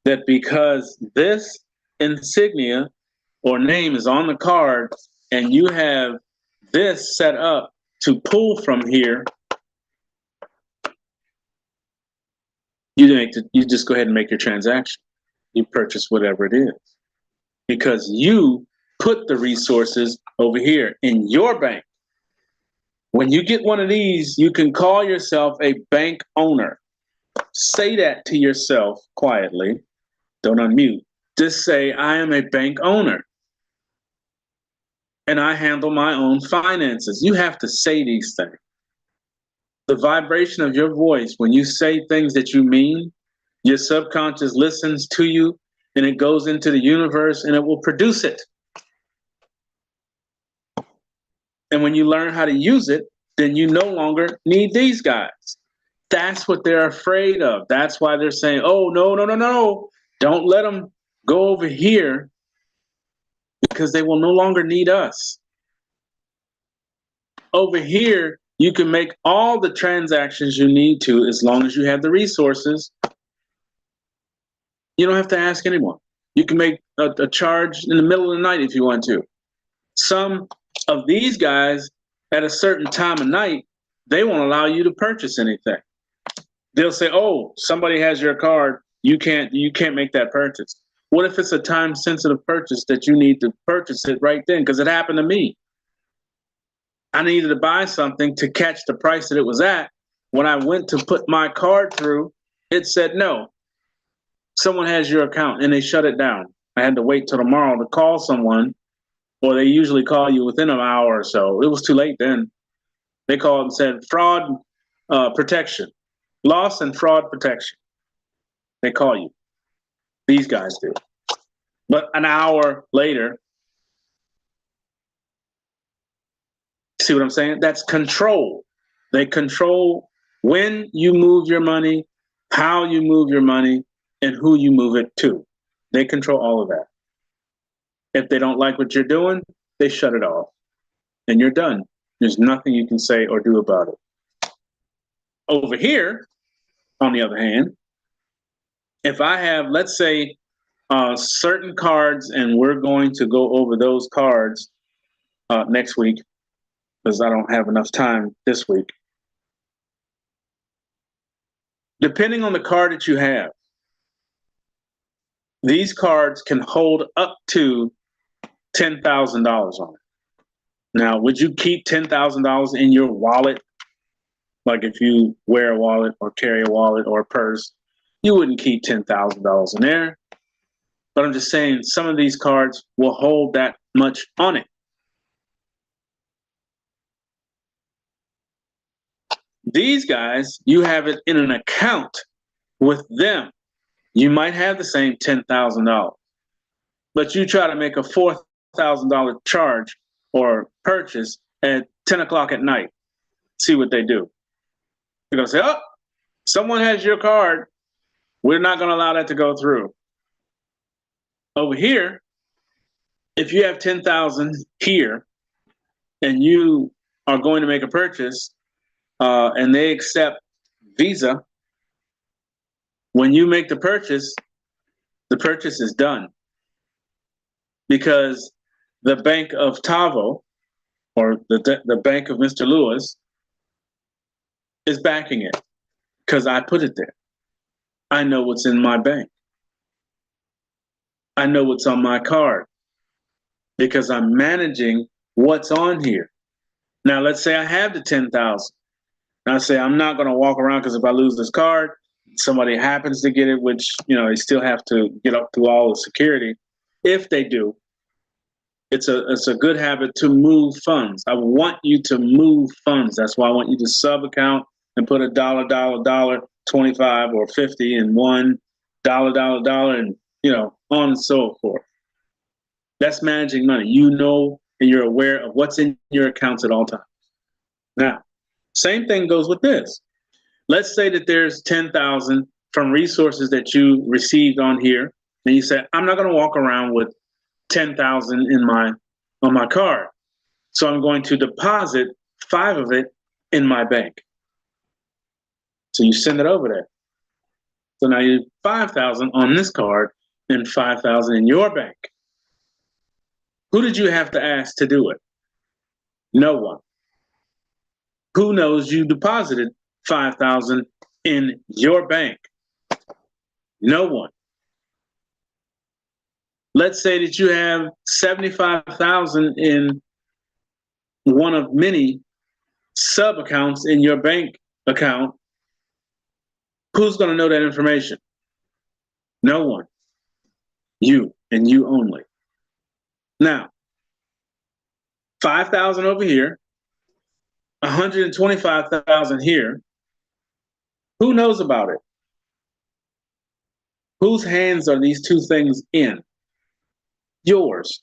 S1: that because this insignia or name is on the card and you have this set up to pull from here, you just go ahead and make your transaction. You purchase whatever it is because you put the resources over here in your bank. When you get one of these, you can call yourself a bank owner. Say that to yourself quietly. Don't unmute. Just say, I am a bank owner and I handle my own finances. You have to say these things. The vibration of your voice, when you say things that you mean, your subconscious listens to you and it goes into the universe and it will produce it. And when you learn how to use it, then you no longer need these guys. That's what they're afraid of. That's why they're saying, oh, no. Don't let them go over here because they will no longer need us. Over here, you can make all the transactions you need to as long as you have the resources. You don't have to ask anyone. You can make a charge in the middle of the night if you want to. Some Of these guys, at a certain time of night, they won't allow you to purchase anything. They'll say, "Oh, somebody has your card. You can't make that purchase." What if it's a time-sensitive purchase that you need to purchase it right then? Because it happened to me. I needed to buy something to catch the price that it was at. When I went to put my card through, it said, "No, someone has your account," and they shut it down. I had to wait till tomorrow to call someone, or they usually call you within an hour or so. It was too late then. They called and said, "Fraud protection, loss and fraud protection." They call you. These guys do. But an hour later, see what I'm saying? That's control. They control when you move your money, how you move your money, and who you move it to. They control all of that. If they don't like what you're doing, they shut it off. And you're done. There's nothing you can say or do about it. Over here, on the other hand, if I have, let's say, certain cards, and we're going to go over those cards next week, because I don't have enough time this week. Depending on the card that you have, these cards can hold up to $10,000 on it. Now, would you keep $10,000 in your wallet? Like if you wear a wallet or carry a wallet or a purse, you wouldn't keep $10,000 in there. But I'm just saying some of these cards will hold that much on it. These guys, you have it in an account with them. You might have the same $10,000, but you try to make a $4,000 charge or purchase at 10 o'clock at night. See what they do. They're going to say, "Oh, someone has your card. We're not going to allow that to go through." Over here, if you have 10,000 here and you are going to make a purchase and they accept Visa, when you make the purchase is done, because the Bank of Tavo, or the Bank of Mr. Lewis, is backing it because I put it there. I know what's in my bank. I know what's on my card because I'm managing what's on here. Now, let's say I have the 10,000. I say I'm not going to walk around, because if I lose this card, somebody happens to get it, which, they still have to get up through all the security. If they do, it's a good habit to move funds. I want you to move funds. That's why I want you to sub account and put $, 25 or 50 in one, $, and on and so forth. That's managing money. And you're aware of what's in your accounts at all times. Now, same thing goes with this. Let's say that there's 10,000 from resources that you received on here, and you say, "I'm not going to walk around with 10,000 on my card, so I'm going to deposit 5 of it in my bank." So you send it over there. So now you have 5,000 on this card and 5,000 in your bank. Who did you have to ask to do it? No one. Who knows you deposited 5,000 in your bank? No one. Let's say that you have 75,000 in one of many sub accounts in your bank account. Who's going to know that information? No one. You, and you only. Now, 5,000 over here, 125,000 here. Who knows about it? Whose hands are these two things in? Yours,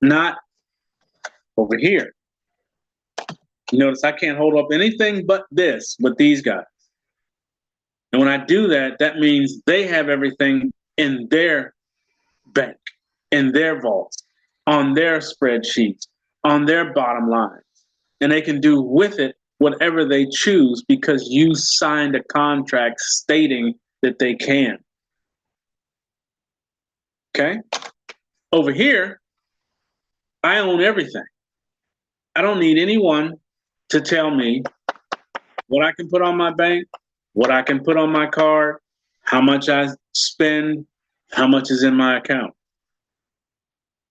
S1: not over here. You notice I can't hold up anything but this with these guys. And when I do that, that means they have everything in their bank, in their vaults, on their spreadsheets, on their bottom lines. And they can do with it whatever they choose because you signed a contract stating that they can. Okay? Over here, I own everything. I don't need anyone to tell me what I can put on my bank, what I can put on my card, how much I spend, how much is in my account.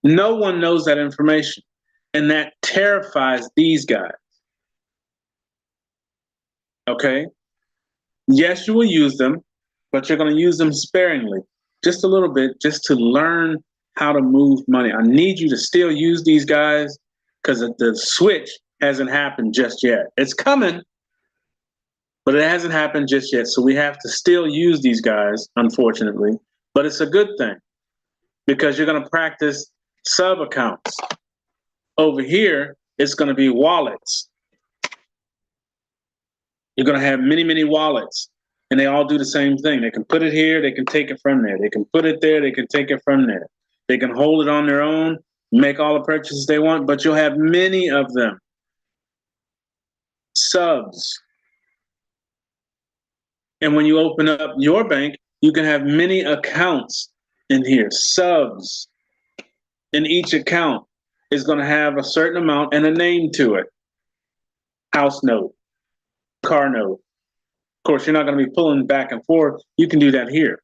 S1: No one knows that information. And that terrifies these guys. Okay? Yes, you will use them, but you're going to use them sparingly, just a little bit, just to learn how to move money. I need you to still use these guys because the switch hasn't happened just yet. It's coming, but it hasn't happened just yet. So we have to still use these guys, unfortunately, but it's a good thing because you're going to practice sub accounts. Over here, it's going to be wallets. You're going to have many, many wallets, and they all do the same thing. They can put it here, they can take it from there. They can put it there, they can take it from there. They can hold it on their own, make all the purchases they want, but you'll have many of them. Subs. And when you open up your bank, you can have many accounts in here, subs. And each account is going to have a certain amount and a name to it. House note, car note. Of course, you're not going to be pulling back and forth. You can do that here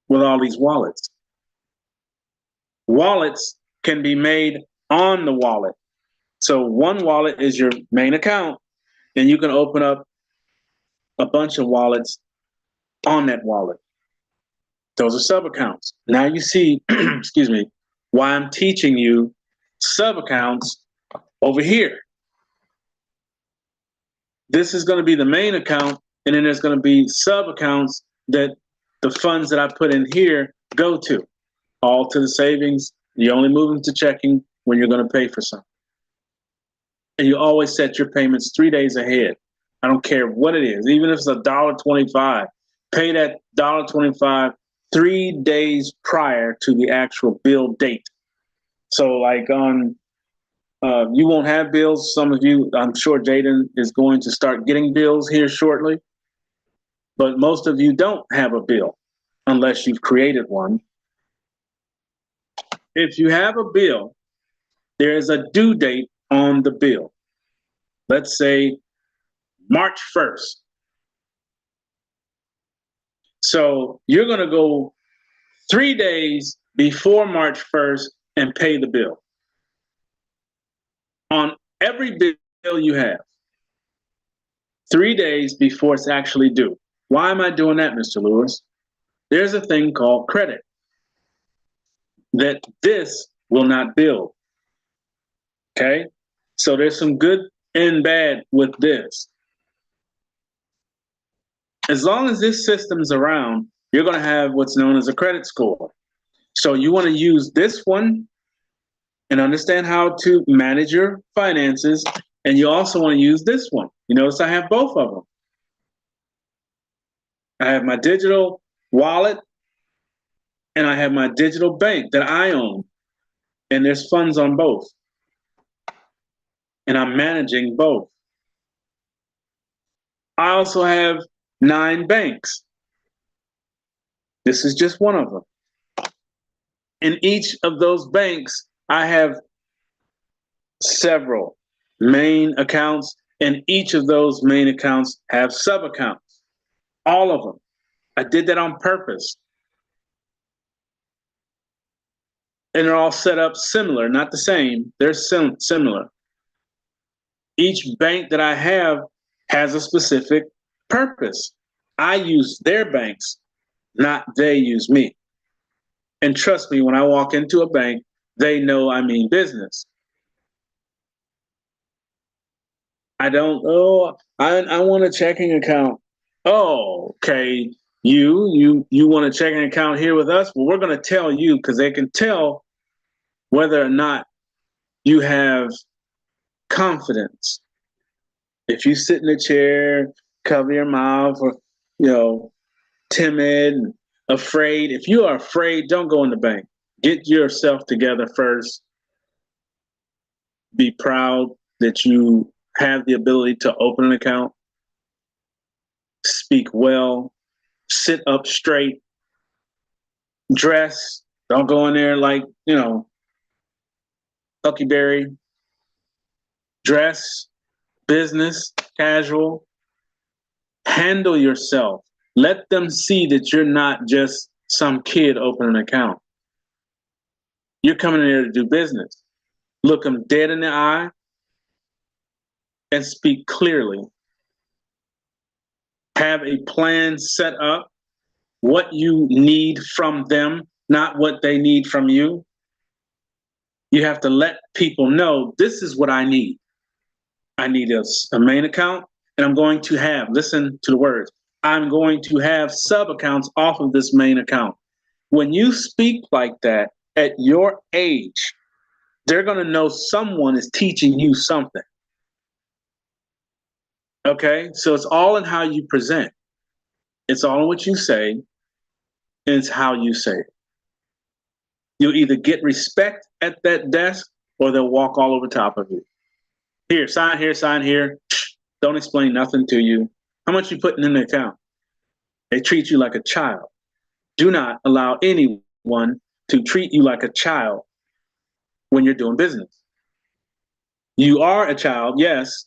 S1: with all these wallets. Wallets can be made on the wallet. So one wallet is your main account, and you can open up a bunch of wallets on that wallet. Those are sub accounts. Now you see, excuse me, why I'm teaching you sub accounts over here. This is going to be the main account, and then there's going to be sub accounts that the funds that I put in here go to, all to the savings. You only move them to checking when you're going to pay for something. And you always set your payments 3 days ahead. I don't care what it is, even if it's $1.25, pay that $1.25 3 days prior to the actual bill date. So like on, you won't have bills. Some of you, I'm sure Jaden is going to start getting bills here shortly, but most of you don't have a bill unless you've created one. If you have a bill, there is a due date on the bill. Let's say March 1st. So you're going to go 3 days before March 1st and pay the bill on every bill you have. 3 days before it's actually due. Why am I doing that, Mr. Lewis? There's a thing called credit that this will not build. Okay? So there's some good and bad with this. As long as this system's around, you're going to have what's known as a credit score. So you want to use this one and understand how to manage your finances. And you also want to use this one. You notice I have both of them. I have my digital wallet and I have my digital bank that I own. And there's funds on both. And I'm managing both. I also have 9 banks. This is just one of them. In each of those banks, I have several main accounts, and each of those main accounts have sub accounts. All of them. I did that on purpose. And they're all set up similar, not the same. They're similar. Each bank that I have has a specific purpose. I use their banks, not they use me. And trust me, when I walk into a bank, they know I mean business. I don't, I want a checking account. Oh, okay. You want a checking account here with us? Well, we're going to tell you because they can tell whether or not you have confidence. If you sit in a chair, cover your mouth, or, timid, afraid. If you are afraid, don't go in the bank. Get yourself together first. Be proud that you have the ability to open an account. Speak well. Sit up straight. Dress. Don't go in there like, Huckleberry. dress, business, casual. Handle yourself. Let them see that you're not just some kid opening an account. You're coming in here to do business. Look them dead in the eye and speak clearly. Have a plan set up, what you need from them, not what they need from you. You have to let people know, this is what I need. I need a main account, and I'm going to have, listen to the words, I'm going to have sub accounts off of this main account. When you speak like that at your age, they're going to know someone is teaching you something. Okay, so it's all in how you present. It's all in what you say, and it's how you say it. You'll either get respect at that desk, or they'll walk all over top of you. Here, sign here, sign here. Don't explain nothing to you. How much you putting in the account? They treat you like a child. Do not allow anyone to treat you like a child when you're doing business. You are a child, yes,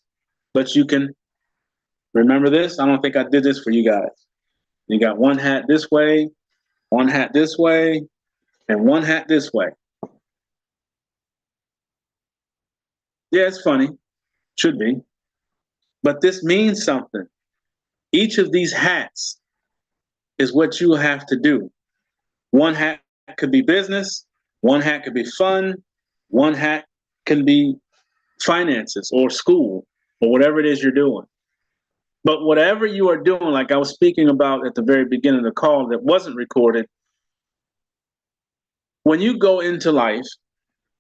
S1: but you can remember this. I don't think I did this for you guys. You got one hat this way, one hat this way, and one hat this way. Yeah, it's funny. Should be. But this means something. Each of these hats is what you have to do. One hat could be business, one hat could be fun, one hat can be finances or school or whatever it is you're doing. But whatever you are doing, like I was speaking about at the very beginning of the call that wasn't recorded, when you go into life,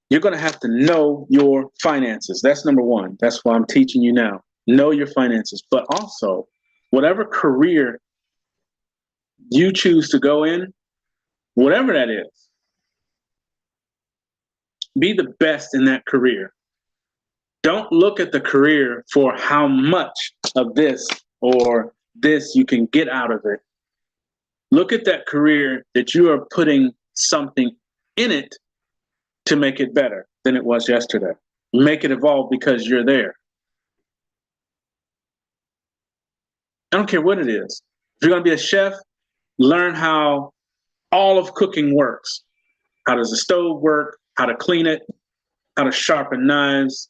S1: you're going to have to know your finances. That's number one. That's why I'm teaching you now. Know your finances. But also, whatever career you choose to go in, whatever that is, be the best in that career. Don't look at the career for how much of this or this you can get out of it. Look at that career that you are putting something in it to make it better than it was yesterday. Make it evolve because you're there. I don't care what it is. If you're going to be a chef, learn how all of cooking works. How does the stove work? How to clean it? How to sharpen knives?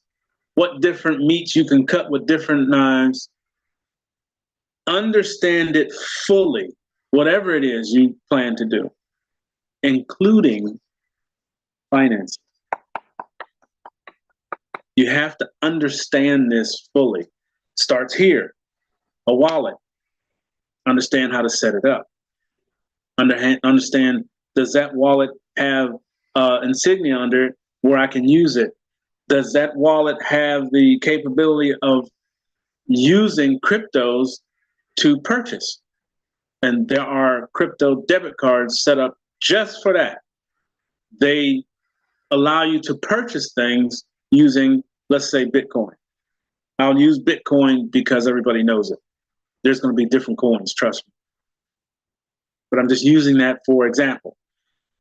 S1: What different meats you can cut with different knives. Understand it fully, whatever it is you plan to do, including finance. You have to understand this fully. Starts here. A wallet. Understand how to set it up. Understand, does that wallet have insignia under it where I can use it? Does that wallet have the capability of using cryptos to purchase? And there are crypto debit cards set up just for that. They allow you to purchase things using, let's say, Bitcoin. I'll use Bitcoin because everybody knows it. There's going to be different coins, trust me. But I'm just using that for example.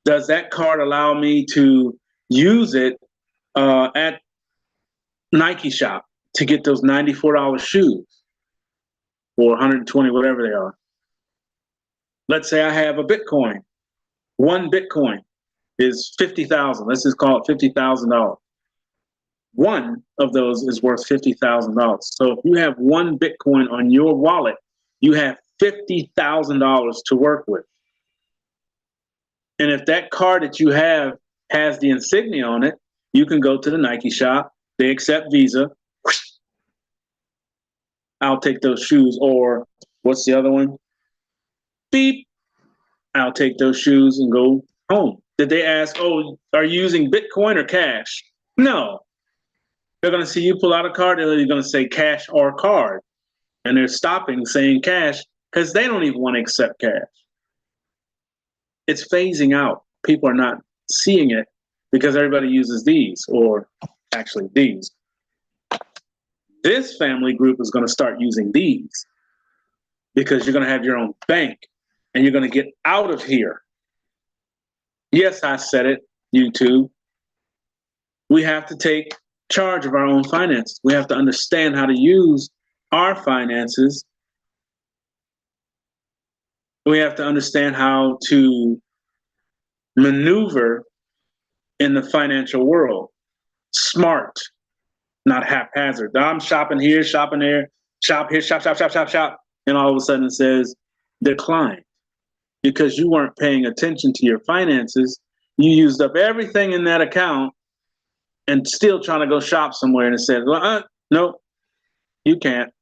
S1: Does that card allow me to use it at Nike shop to get those $94 shoes or 120, whatever they are? Let's say I have a Bitcoin. One Bitcoin is 50,000. Let's just call it $50,000. One of those is worth $50,000. So if you have one Bitcoin on your wallet, you have $50,000 to work with. And if that card that you have has the insignia on it, you can go to the Nike shop. They accept Visa. I'll take those shoes. Or what's the other one? Beep. I'll take those shoes and go home. Did they ask, oh, are you using Bitcoin or cash? No. They're going to see you pull out a card. They're going to say cash or card. And they're stopping saying cash because they don't even want to accept cash. It's phasing out. People are not seeing it because everybody uses these, or actually these. This family group is going to start using these because you're going to have your own bank and you're going to get out of here. Yes, I said it, YouTube. We have to take charge of our own finances. We have to understand how to use our finances. We have to understand how to maneuver in the financial world. Smart, not haphazard. I'm shopping here, shopping there, shop here, shop, shop, shop, shop, shop. And all of a sudden it says decline because you weren't paying attention to your finances. You used up everything in that account and still trying to go shop somewhere. And it says, well, no, you can't.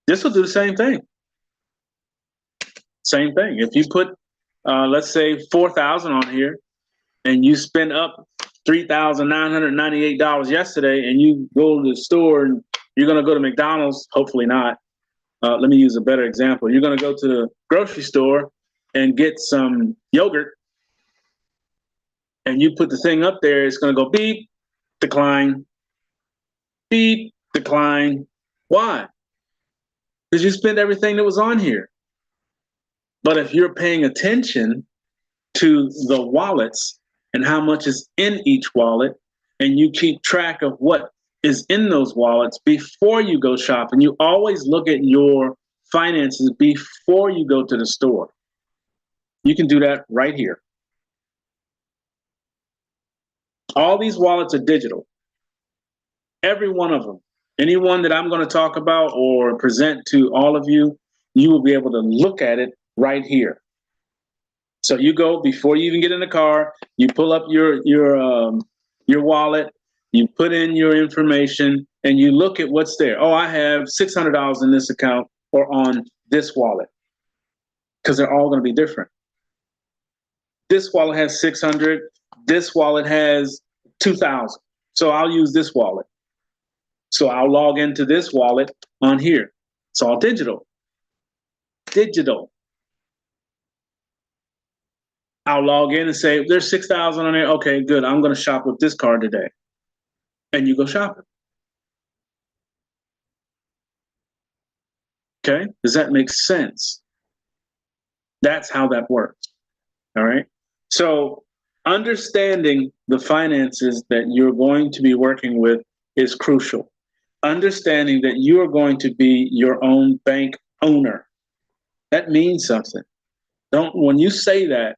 S1: This will do the same thing. Same thing. If you put, let's say 4,000 on here and you spend up $3,998 yesterday and you go to the store and you're going to go to McDonald's, hopefully not. Let me use a better example. You're going to go to the grocery store and get some yogurt and you put the thing up there, it's going to go beep, decline, beep, decline. Why? Because you spent everything that was on here. But if you're paying attention to the wallets and how much is in each wallet, and you keep track of what is in those wallets before you go shopping, you always look at your finances before you go to the store. You can do that right here. All these wallets are digital. Every one of them. Any one that I'm going to talk about or present to all of you, you will be able to look at it right here. So you go before you even get in the car, you pull up your wallet, you put in your information, and you look at what's there. Oh, I have $600 in this account or on this wallet, because they're all going to be different. This wallet has 600. This wallet has 2,000. So I'll use this wallet. So I'll log into this wallet on here. It's all digital. Digital. I'll log in and say, there's 6,000 on there. Okay, good. I'm going to shop with this card today. And you go shopping. Okay? Does that make sense? That's how that works. All right? So understanding the finances that you're going to be working with is crucial. Understanding that you are going to be your own bank owner. That means something. When you say that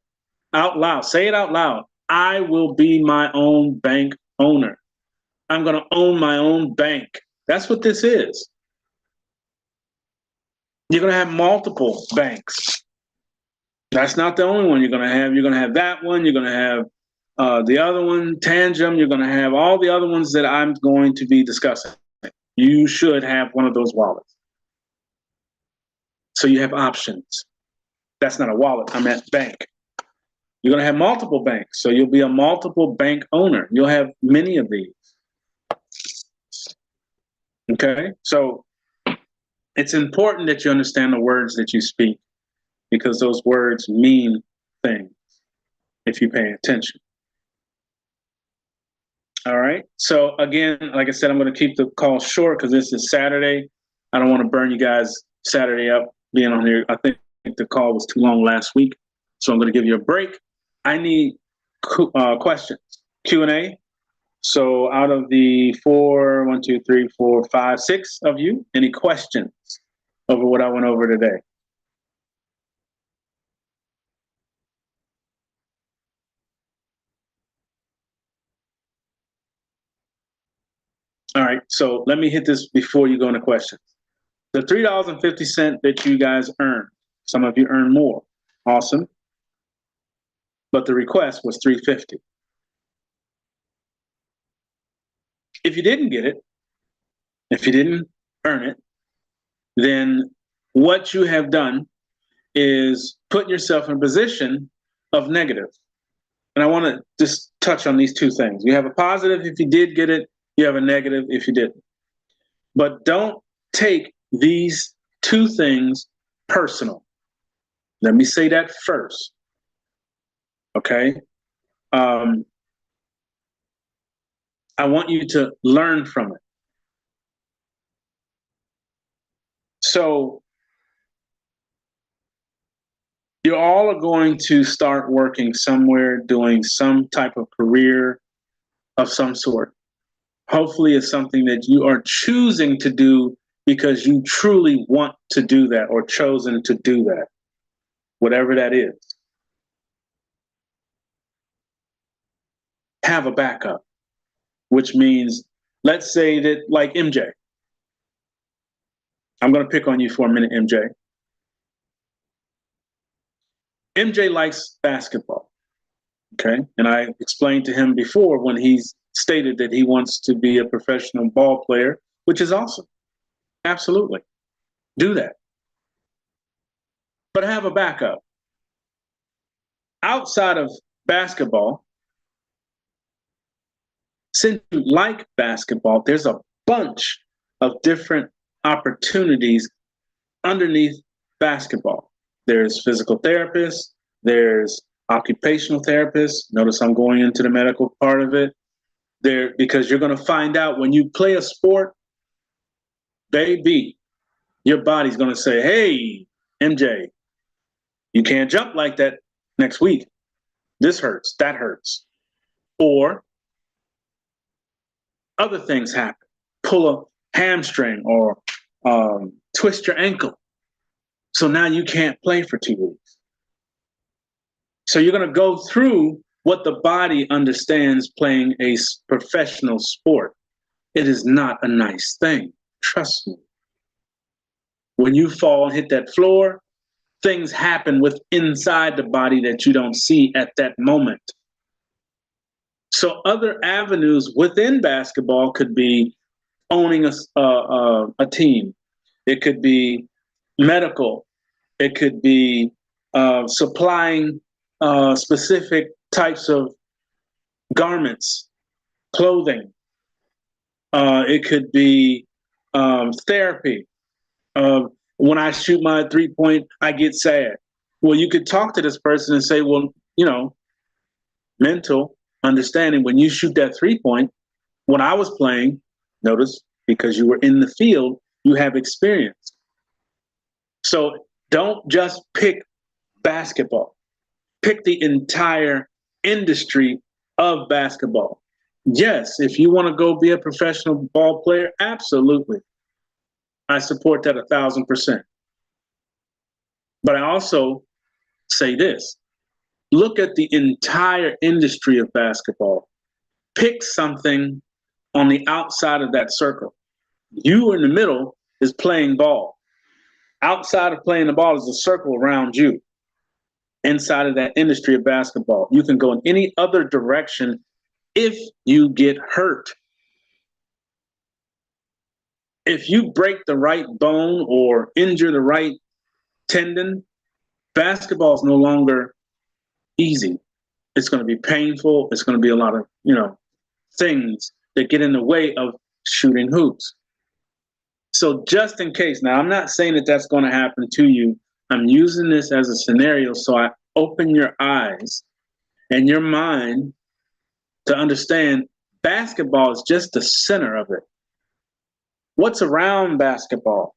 S1: out loud, say it out loud. I will be my own bank owner. I'm going to own my own bank. That's what this is. You're going to have multiple banks. That's not the only one you're going to have. You're going to have that one. You're going to have the other one, Tangem. You're going to have all the other ones that I'm going to be discussing. You should have one of those wallets. So you have options. That's not a wallet. I'm at bank. You're going to have multiple banks. So you'll be a multiple bank owner. You'll have many of these. Okay? So it's important that you understand the words that you speak, because those words mean things if you pay attention. All right. So again, like I said, I'm going to keep the call short because this is Saturday. I don't want to burn you guys Saturday up being on here. I think the call was too long last week. So I'm going to give you a break. I need questions, Q&A. So out of the 6 of you, any questions over what I went over today? All right, so let me hit this before you go into questions. The $3.50 that you guys earn, some of you earn more, awesome. But the request was $3.50. If you didn't get it, if you didn't earn it, then what you have done is put yourself in a position of negative. And I want to just touch on these two things. You have a positive if you did get it, you have a negative if you didn't. But don't take these two things personal. Let me say that first. Okay? I want you to learn from it. So you all are going to start working somewhere, doing some type of career of some sort. Hopefully it's something that you are choosing to do because you truly want to do that or chosen to do that, whatever that is. Have a backup, which means, let's say that like MJ. I'm going to pick on you for a minute, MJ. MJ likes basketball, okay? And I explained to him before when he's stated that he wants to be a professional ball player, which is awesome. Absolutely. Do that. But have a backup. Outside of basketball, since you like basketball, there's a bunch of different opportunities underneath basketball. There's physical therapists, there's occupational therapists. Notice I'm going into the medical part of it. There, because you're going to find out when you play a sport, baby, your body's going to say, hey, MJ, you can't jump like that next week. This hurts, that hurts. Or other things happen. Pull a hamstring or twist your ankle. So now you can't play for 2 weeks. So you're going to go through what the body understands playing a professional sport. It is not a nice thing. Trust me. When you fall and hit that floor, things happen with inside the body that you don't see at that moment. So other avenues within basketball could be owning a team. It could be medical. It could be supplying specific types of garments, clothing. It could be therapy. When I shoot my 3-point, I get sad. Well, you could talk to this person and say, well, you know, mental understanding. When you shoot that 3-point, when I was playing, notice, because you were in the field, you have experience. So don't just pick basketball. Pick the entire industry of basketball. Yes, if you want to go be a professional ball player, absolutely. I support that 1,000%. But I also say this, look at the entire industry of basketball. Pick something on the outside of that circle. You in the middle is playing ball. Outside of playing the ball is a circle around you. Inside of that industry of basketball, you can go in any other direction if you get hurt. If you break the right bone or injure the right tendon, basketball is no longer easy. It's going to be painful. It's going to be a lot of, things that get in the way of shooting hoops. So just in case, now I'm not saying that that's going to happen to you. I'm using this as a scenario so I open your eyes and your mind to understand basketball is just the center of it. What's around basketball?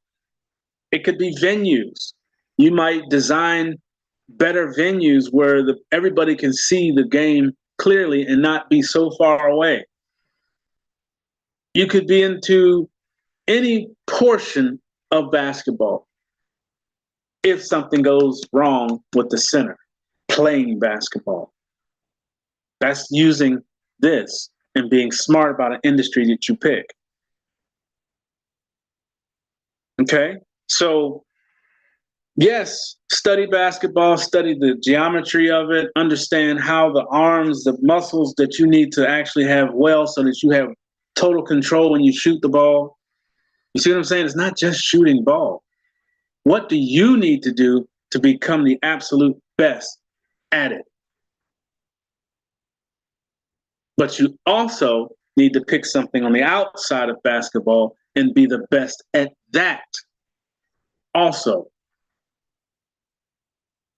S1: It could be venues. You might design better venues where everybody can see the game clearly and not be so far away. You could be into any portion of basketball if something goes wrong with the center, playing basketball. That's using this and being smart about an industry that you pick. Okay, so yes, study basketball, study the geometry of it, understand how the arms, the muscles that you need to actually have well so that you have total control when you shoot the ball. You see what I'm saying? It's not just shooting ball. What do you need to do to become the absolute best at it? But you also need to pick something on the outside of basketball and be the best at that also.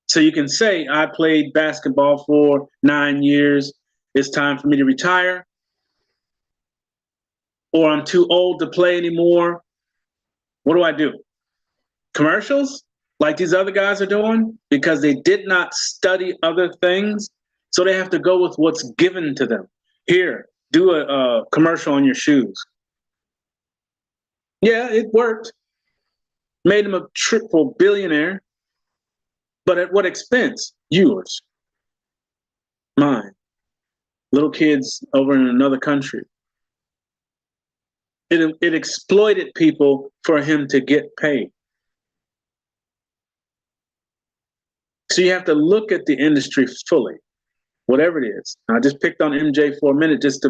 S1: So you can say, I played basketball for 9 years. It's time for me to retire. Or I'm too old to play anymore. What do I do? Commercials like these other guys are doing because they did not study other things. So they have to go with what's given to them. Here, do a commercial on your shoes. Yeah, it worked. Made him a triple billionaire. But at what expense? Yours. Mine. Little kids over in another country. It exploited people for him to get paid. So you have to look at the industry fully, whatever it is. I just picked on MJ for a minute just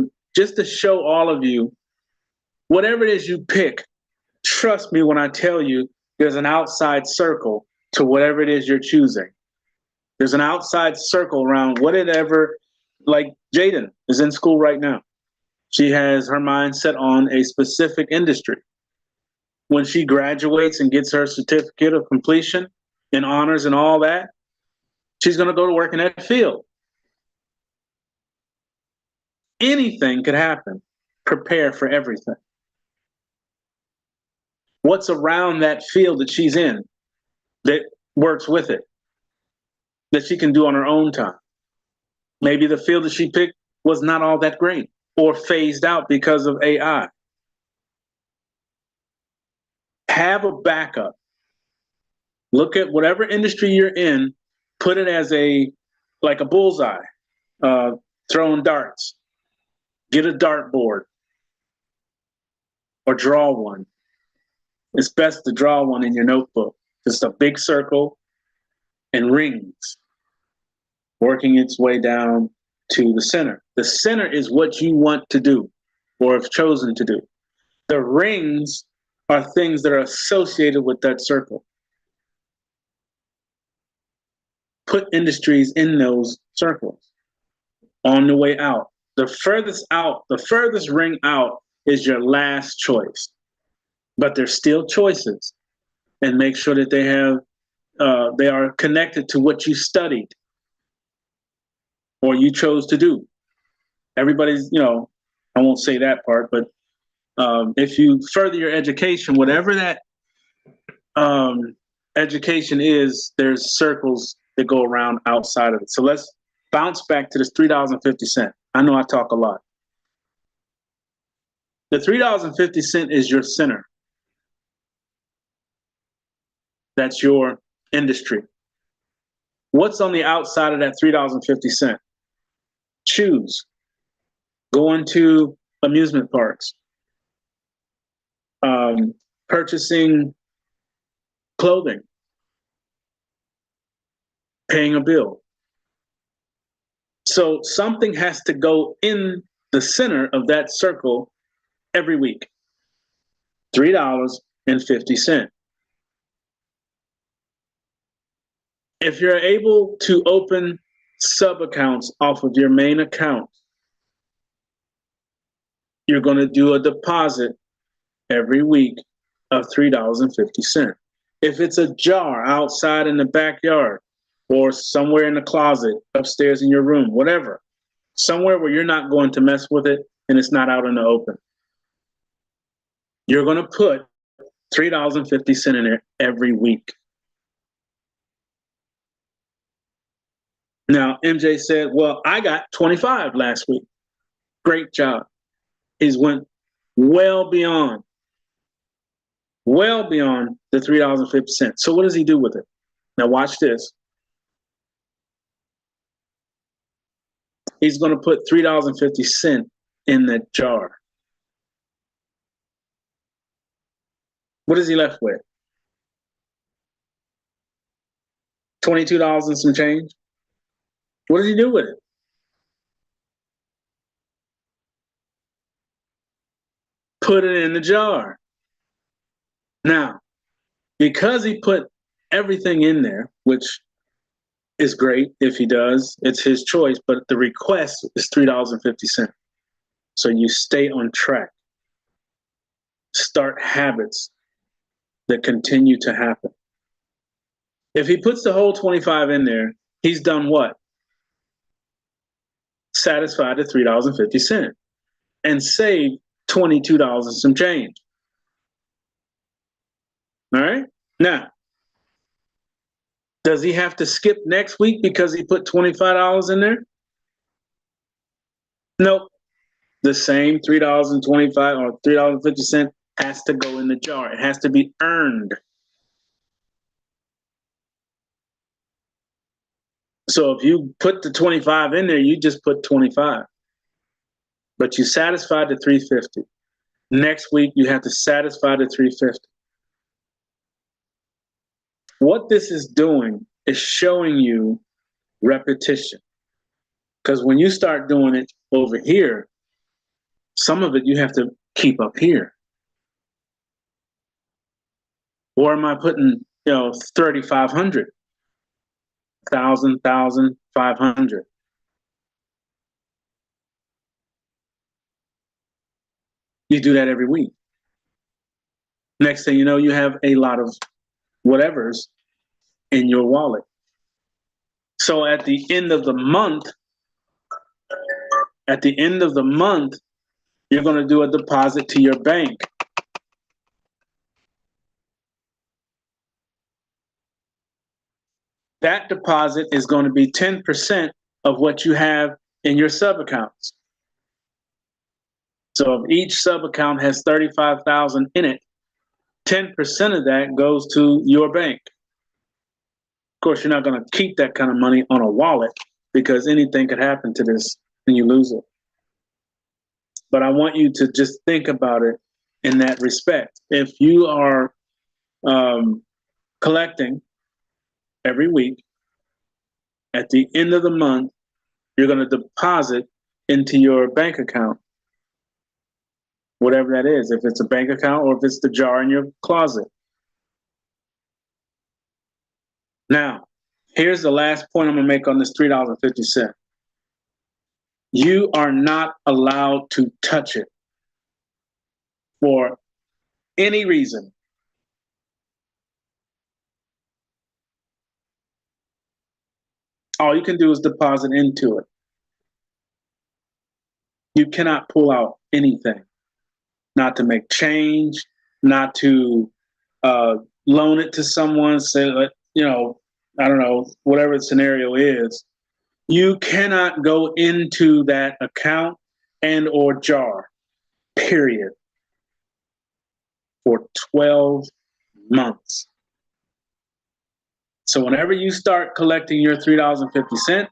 S1: to show all of you, whatever it is you pick, trust me when I tell you there's an outside circle to whatever it is you're choosing. There's an outside circle around whatever, like Jaden is in school right now. She has her mind set on a specific industry. When she graduates and gets her certificate of completion and honors and all that, she's going to go to work in that field. Anything could happen. Prepare for everything. What's around that field that she's in that works with it, that she can do on her own time? Maybe the field that she picked was not all that great or phased out because of AI. Have a backup. Look at whatever industry you're in, put it as like a bullseye, throwing darts. Get a dartboard or draw one. It's best to draw one in your notebook. Just a big circle and rings working its way down to the center. The center is what you want to do or have chosen to do. The rings are things that are associated with that circle. Put industries in those circles on the way out. The furthest ring out is your last choice, but there's still choices, and make sure that they are connected to what you studied or you chose to do. Everybody's, I won't say that part, but if you further your education, whatever that education is, there's circles that go around outside of it. So let's bounce back to this $3.50. I know I talk a lot. The $3.50 is your center. That's your industry. What's on the outside of that $3.50? Choose. Going to amusement parks. Purchasing clothing. Paying a bill. So something has to go in the center of that circle every week. $3.50. If you're able to open sub accounts off of your main account, you're going to do a deposit every week of $3.50. If it's a jar outside in the backyard or somewhere in the closet, upstairs in your room, whatever, somewhere where you're not going to mess with it and it's not out in the open, you're going to put $3.50 in there every week. Now, MJ said, well, I got 25 last week. Great job. He's went well beyond the $3.50. So what does he do with it? Now watch this. He's going to put $3.50 in that jar. What is he left with? $22 and some change? What does he do with it? Put it in the jar. Now, because he put everything in there, which is great if he does, it's his choice, but the request is $3.50. So you stay on track. Start habits that continue to happen. If he puts the whole 25 in there, he's done what? Satisfied at $3.50 and saved $22 and some change. All right? Now, does he have to skip next week because he put $25 in there? Nope. the same $3.25 or $3.50 has to go in the jar. It has to be earned. So if you put the 25 in there, you just put 25. But you satisfied the 350. Next week, you have to satisfy the 350. What this is doing is showing you repetition. Because when you start doing it over here, some of it you have to keep up here. Or am I putting, 3,500, 1,000, 500? You do that every week. Next thing you know, you have a lot of whatever's in your wallet. So at the end of the month, you're going to do a deposit to your bank. That deposit is going to be 10% of what you have in your sub accounts. So if each sub account has 35,000 in it, 10% of that goes to your bank. Of course, you're not going to keep that kind of money on a wallet because anything could happen to this and you lose it. But I want you to just think about it in that respect. If you are collecting every week, at the end of the month, you're going to deposit into your bank account, whatever that is, if it's a bank account or if it's the jar in your closet. Now, here's the last point I'm going to make on this $3.50. You are not allowed to touch it for any reason. All you can do is deposit into it. You cannot pull out anything, not to make change, not to loan it to someone, say, I don't know, whatever the scenario is. You cannot go into that account and or jar, period, for 12 months. So whenever you start collecting your $3.50,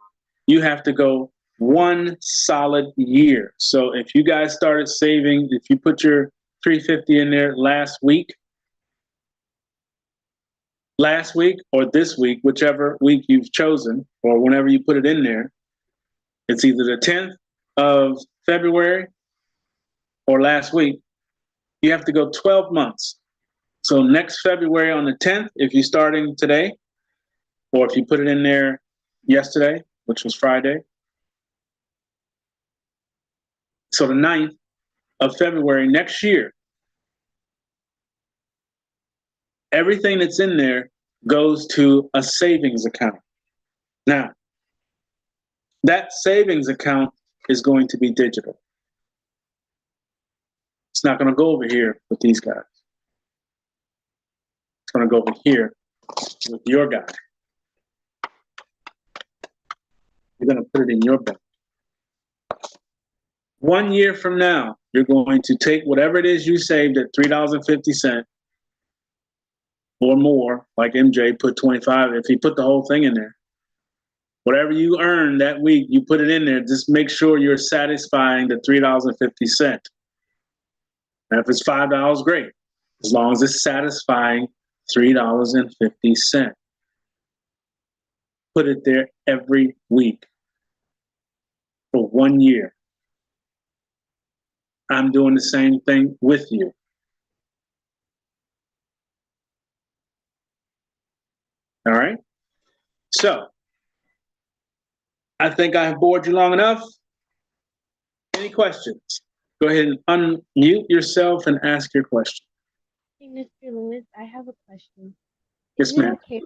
S1: you have to go 1 solid year. So if you guys started saving, if you put your $3.50 in there last week or this week, whichever week you've chosen, or whenever you put it in there, it's either the 10th of February or last week, you have to go 12 months. So next February on the 10th, if you're starting today, or if you put it in there yesterday, which was Friday, so the 9th of February next year, everything that's in there goes to a savings account. Now, that savings account is going to be digital. It's not going to go over here with these guys. It's going to go over here with your guy. You're going to put it in your bank. 1 year from now, you're going to take whatever it is you saved at $3.50 or more, like MJ put 25, if he put the whole thing in there. Whatever you earn that week, you put it in there. Just make sure you're satisfying the $3.50. Now, if it's $5, great. As long as it's satisfying $3.50. Put it there every week for 1 year. I'm doing the same thing with you. All right? So, I think I have bored you long enough. Any questions? Go ahead and unmute yourself and ask your question.
S2: Hey, Mr. Lewis, I have a question.
S1: Yes, ma'am.
S2: Is it okay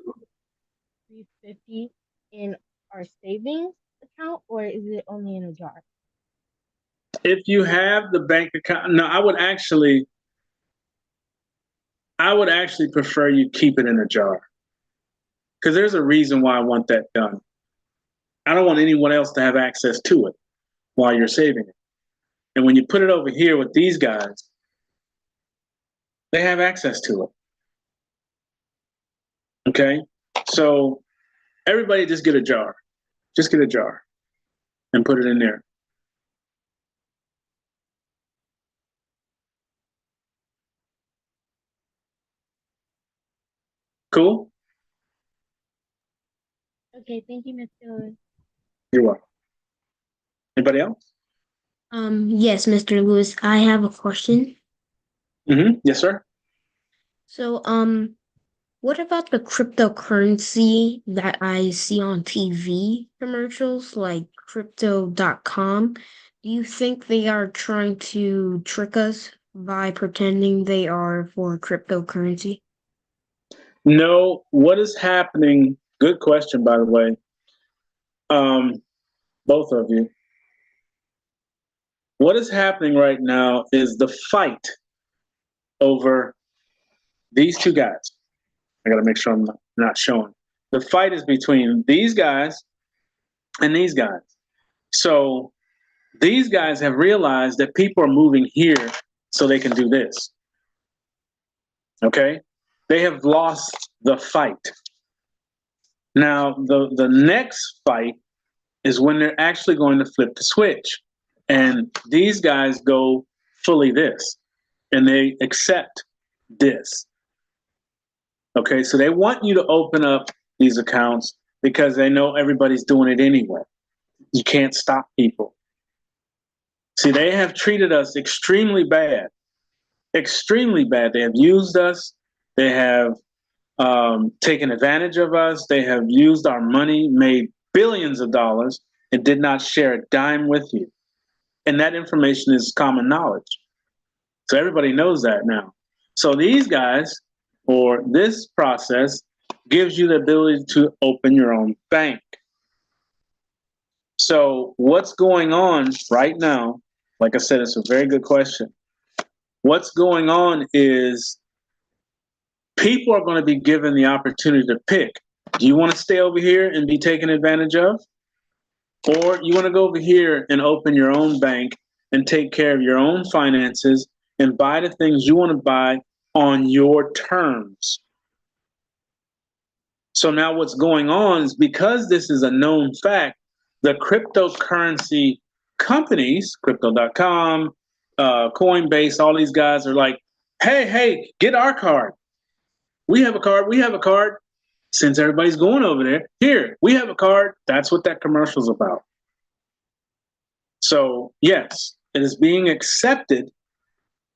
S2: with $3.50 in our savings account, or is it only in a jar?
S1: If you have the bank account, no, I would actually prefer you keep it in a jar. Because there's a reason why I want that done. I don't want anyone else to have access to it while you're saving it. And when you put it over here with these guys, they have access to it. Okay? So everybody just get a jar. Just get a jar and put it in there. Cool?
S2: Okay, thank you, Mr.
S1: You're welcome. Anybody else?
S6: Yes, Mr. Lewis, I have a question.
S1: Yes, sir.
S6: So, what about the cryptocurrency that I see on TV commercials like crypto.com? Do you think they are trying to trick us by pretending they are for cryptocurrency?
S1: No, what is happening? Good question, by the way. Both of you. What is happening right now is the fight over these two guys. I got to make sure I'm not showing. The fight is between these guys and these guys. So these guys have realized that people are moving here so they can do this. Okay? They have lost the fight. Now, the next fight is when they're actually going to flip the switch. And these guys go fully this, and they accept this. Okay, so they want you to open up these accounts because they know everybody's doing it anyway. You can't stop people. See, they have treated us extremely bad. Extremely bad. They have used us. They have taken advantage of us. They have used our money, made billions of dollars, and did not share a dime with you. And that information is common knowledge. So everybody knows that now. So these guys, or this process, gives you the ability to open your own bank. So what's going on right now, like I said, it's a very good question. What's going on is people are going to be given the opportunity to pick. Do you want to stay over here and be taken advantage of? Or you want to go over here and open your own bank and take care of your own finances and buy the things you want to buy on your terms. So now what's going on is because this is a known fact, the cryptocurrency companies, crypto.com, Coinbase, all these guys are like, hey, get our card. We have a card. Since everybody's going over there, here, we have a card. That's what that commercial's about. So yes, it is being accepted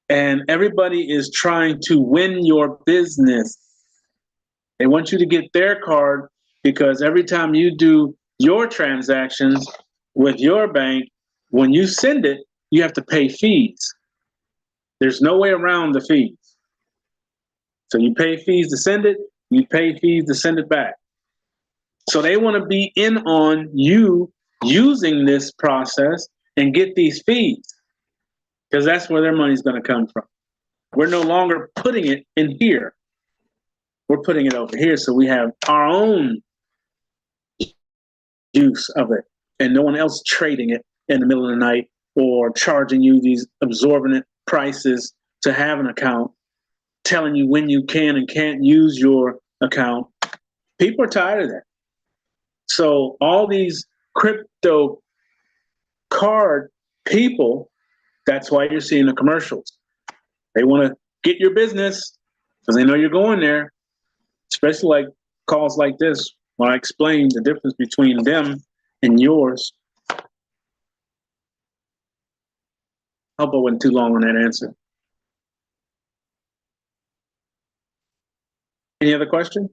S1: and everybody is trying to win your business. They want you to get their card because every time you do your transactions with your bank, when you send it, you have to pay fees. There's no way around the fees. So you pay fees to send it, you pay fees to send it back. So they want to be in on you using this process and get these fees because that's where their money's going to come from. We're no longer putting it in here. We're putting it over here so we have our own use of it and no one else trading it in the middle of the night or charging you these exorbitant prices to have an account, telling you when you can and can't use your account. People are tired of that. So all these crypto card people, that's why you're seeing the commercials. They want to get your business because they know you're going there, especially like calls like this when I explain the difference between them and yours. I hope I wasn't too long on that answer. Any other question?